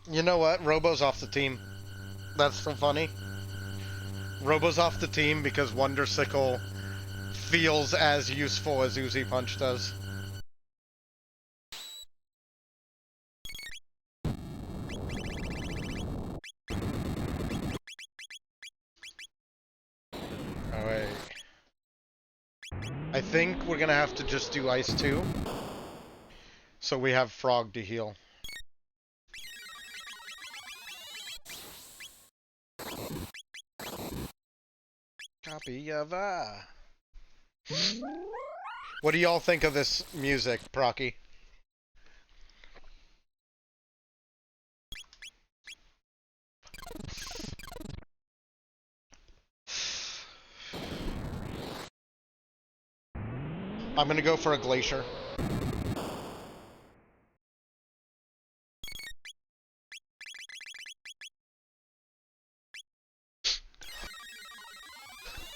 You know what? Robo's off the team. That's so funny. Robo's off the team because Wonder Sickle feels as useful as Uzi Punch does. Alright. I think we're gonna have to just do Ice 2. So we have Frog to heal. Copy of What do y'all think of this music, Procky? I'm gonna go for a Glacier.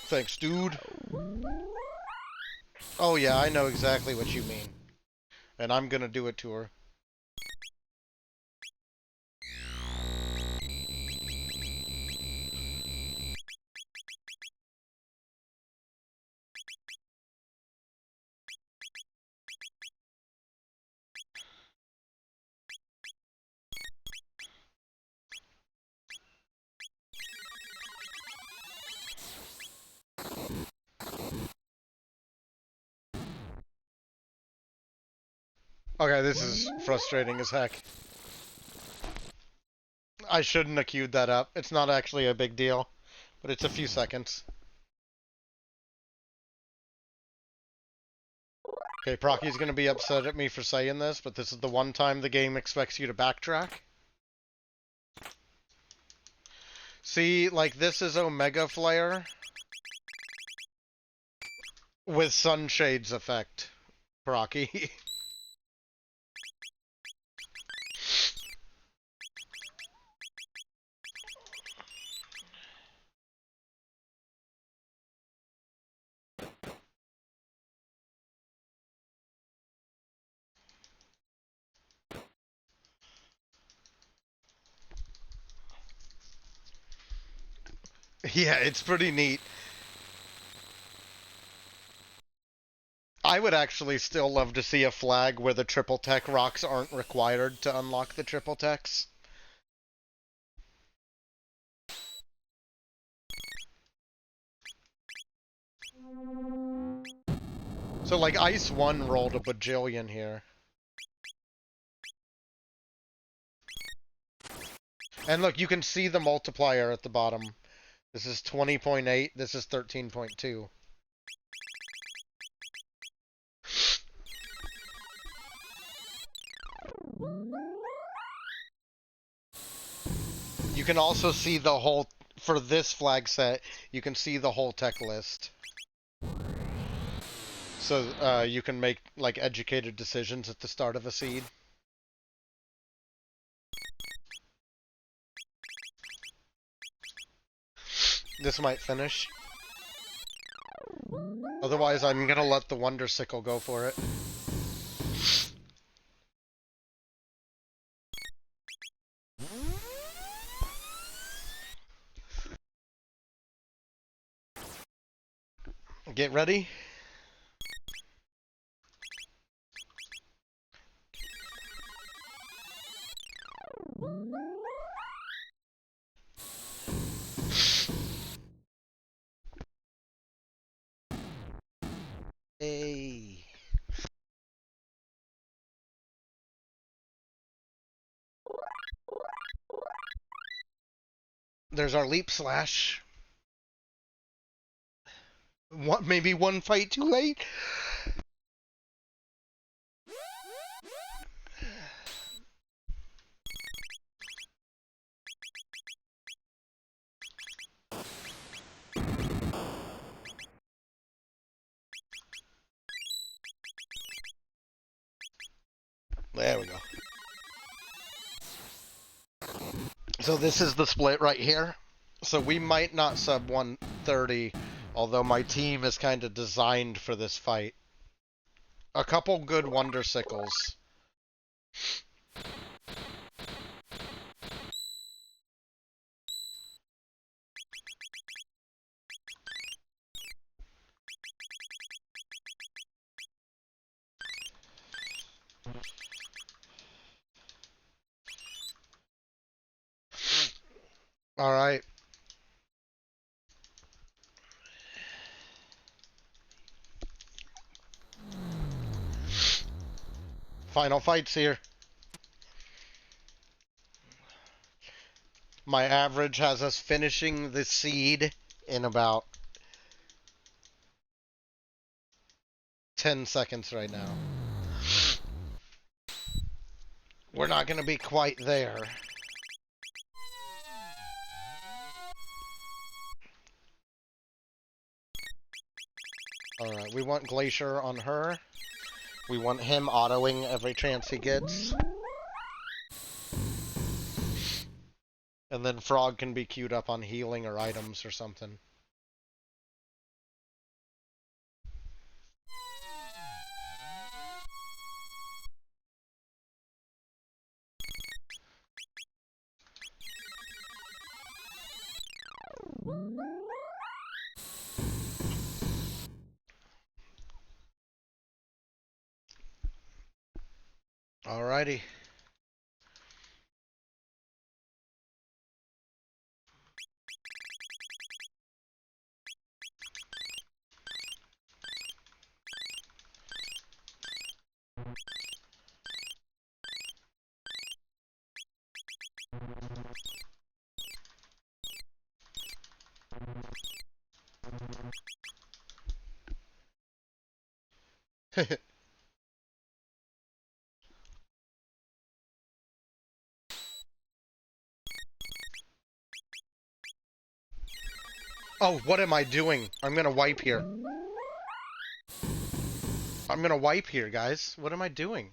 Thanks, dude. Oh yeah, I know exactly what you mean. And I'm gonna do it to her. Okay, this is frustrating as heck. I shouldn't have queued that up. It's not actually a big deal, but it's a few seconds. Okay, Procky's gonna be upset at me for saying this, but this is the one time the game expects you to backtrack. See, like, this is Omega Flare with Sunshades effect, Procky. Yeah, it's pretty neat. I would actually still love to see a flag where the triple tech rocks aren't required to unlock the triple techs. So, like, Ice 1 rolled a bajillion here. And look, you can see the multiplier at the bottom. This is 20.8, this is 13.2. You can also see the whole, for this flag set, you can see the whole tech list. So you can make, like, educated decisions at the start of a seed. This might finish. Otherwise, I'm gonna let the Wonder Sickle go for it. Get ready. Hey. There's our leap slash. What? Maybe one fight too late? There we go. So this is the split right here. So we might not sub 130, although my team is kind of designed for this fight. A couple good Wonder Sickles. All right. Final fights here. My average has us finishing the seed in about 10 seconds right now. We're not going to be quite there. Alright, we want Glacier on her. We want him autoing every chance he gets. And then Frog can be queued up on healing or items or something. Alrighty. Oh, what am I doing? I'm gonna wipe here. I'm gonna wipe here, guys. What am I doing?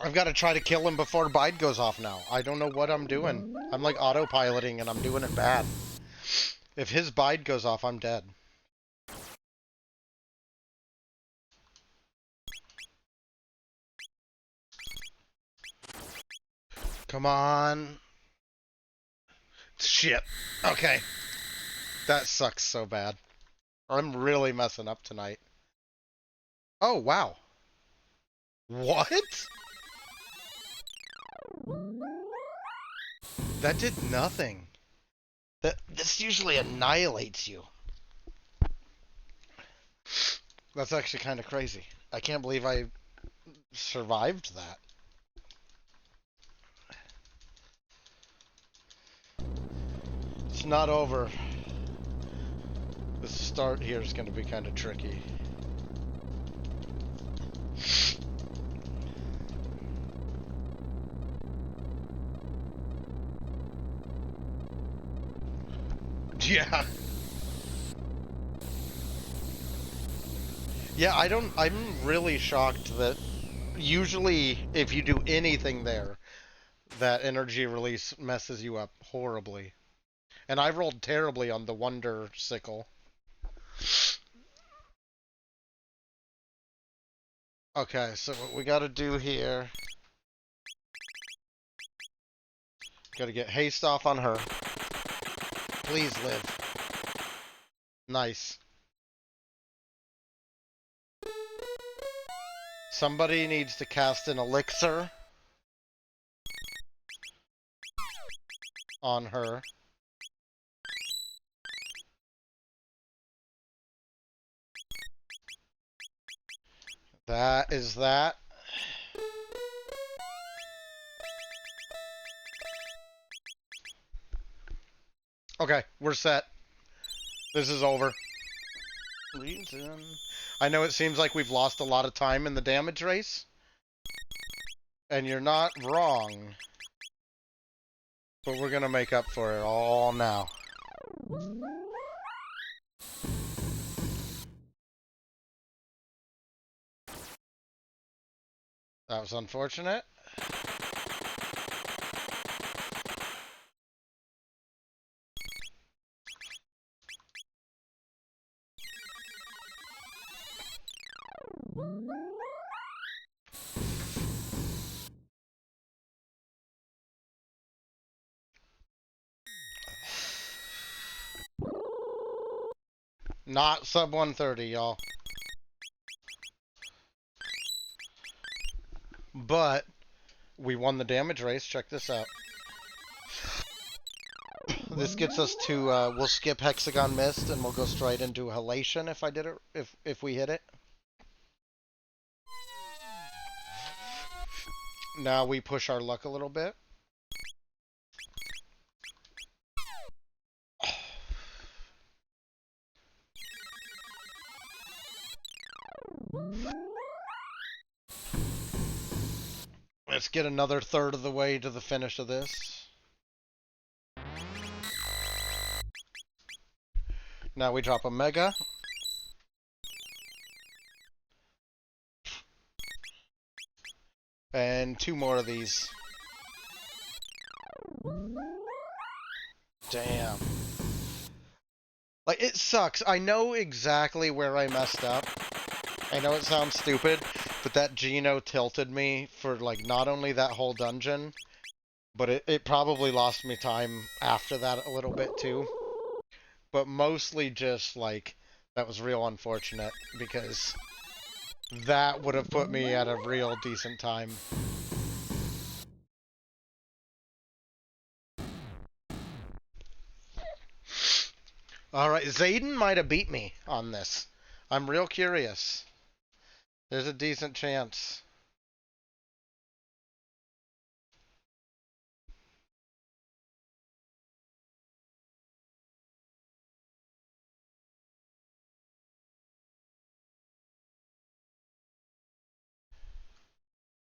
I've got to try to kill him before Bide goes off now. I don't know what I'm doing. I'm like autopiloting and I'm doing it bad. If his Bide goes off, I'm dead. Come on. Shit. Okay. That sucks so bad. I'm really messing up tonight. Oh, wow. What? That did nothing. This usually annihilates you. That's actually kind of crazy. I can't believe I survived that. It's not over. The start here is going to be kind of tricky. Yeah. Yeah, I'm really shocked that usually if you do anything there, that energy release messes you up horribly. And I rolled terribly on the Wonder Sickle. Okay, so what we gotta do here... Gotta get haste off on her. Please live. Nice. Somebody needs to cast an elixir on her. That is that. Okay, we're set. This is over. Reason. I know it seems like we've lost a lot of time in the damage race. And you're not wrong. But we're gonna make up for it all now. That was unfortunate. Not sub 130, y'all. But we won the damage race. Check this out. This gets us to we'll skip Hexagon Mist and we'll go straight into Halation if I did it if we hit it. Now we push our luck a little bit. Let's get another third of the way to the finish of this. Now we drop a Mega. And 2 more of these. Damn. Like, it sucks. I know exactly where I messed up. I know it sounds stupid, but that Geno tilted me for, like, not only that whole dungeon, but it probably lost me time after that a little bit, too. but mostly just like that was real unfortunate because that would have put me at a real decent time. All right, Zayden might have beat me on this. I'm real curious. There's a decent chance.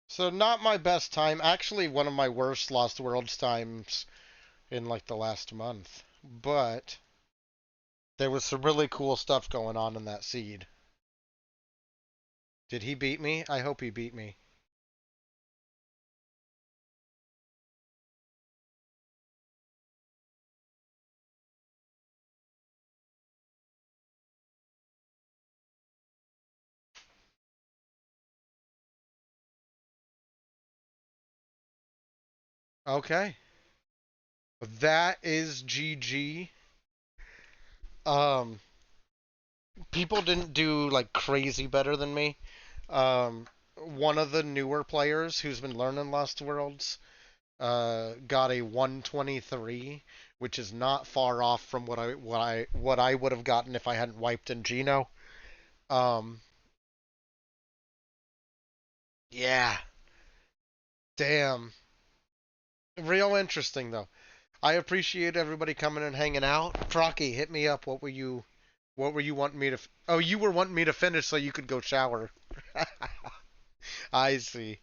So not my best time. Actually, one of my worst Lost Worlds times in like the last month. But there was some really cool stuff going on in that seed. Did he beat me? I hope he beat me. Okay. That is GG. Um, People didn't do like crazy better than me. One of the newer players who's been learning Lost Worlds got a 123, which is not far off from what I would have gotten if I hadn't wiped in Geno. Um, yeah, damn, real interesting though. I appreciate everybody coming and hanging out. Procky, hit me up. What were you wanting me to? Oh, you were wanting me to finish so you could go shower. I see.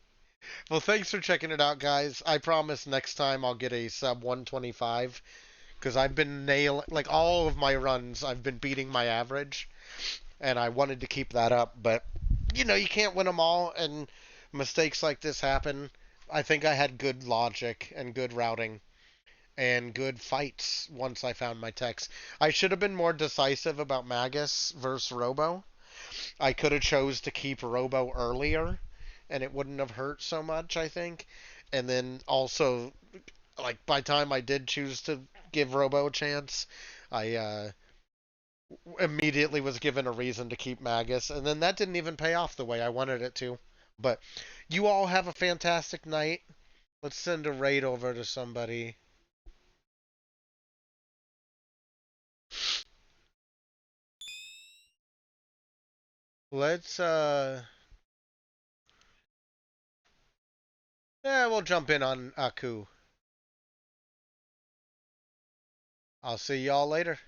Well, thanks for checking it out, guys. I promise next time I'll get a sub 125 because I've been nailing like all of my runs. I've been beating my average, and I wanted to keep that up. But you can't win them all, and mistakes like this happen. I think I had good logic and good routing and good fights once I found my techs. I should have been more decisive about Magus versus Robo. I could have chose to keep Robo earlier, and it wouldn't have hurt so much, I think. And then also, like by time I did choose to give Robo a chance, I immediately was given a reason to keep Magus, and then that didn't even pay off the way I wanted it to. But you all have a fantastic night. Let's send a raid over to somebody. Let's yeah, we'll jump in on Aku. I'll see y'all later.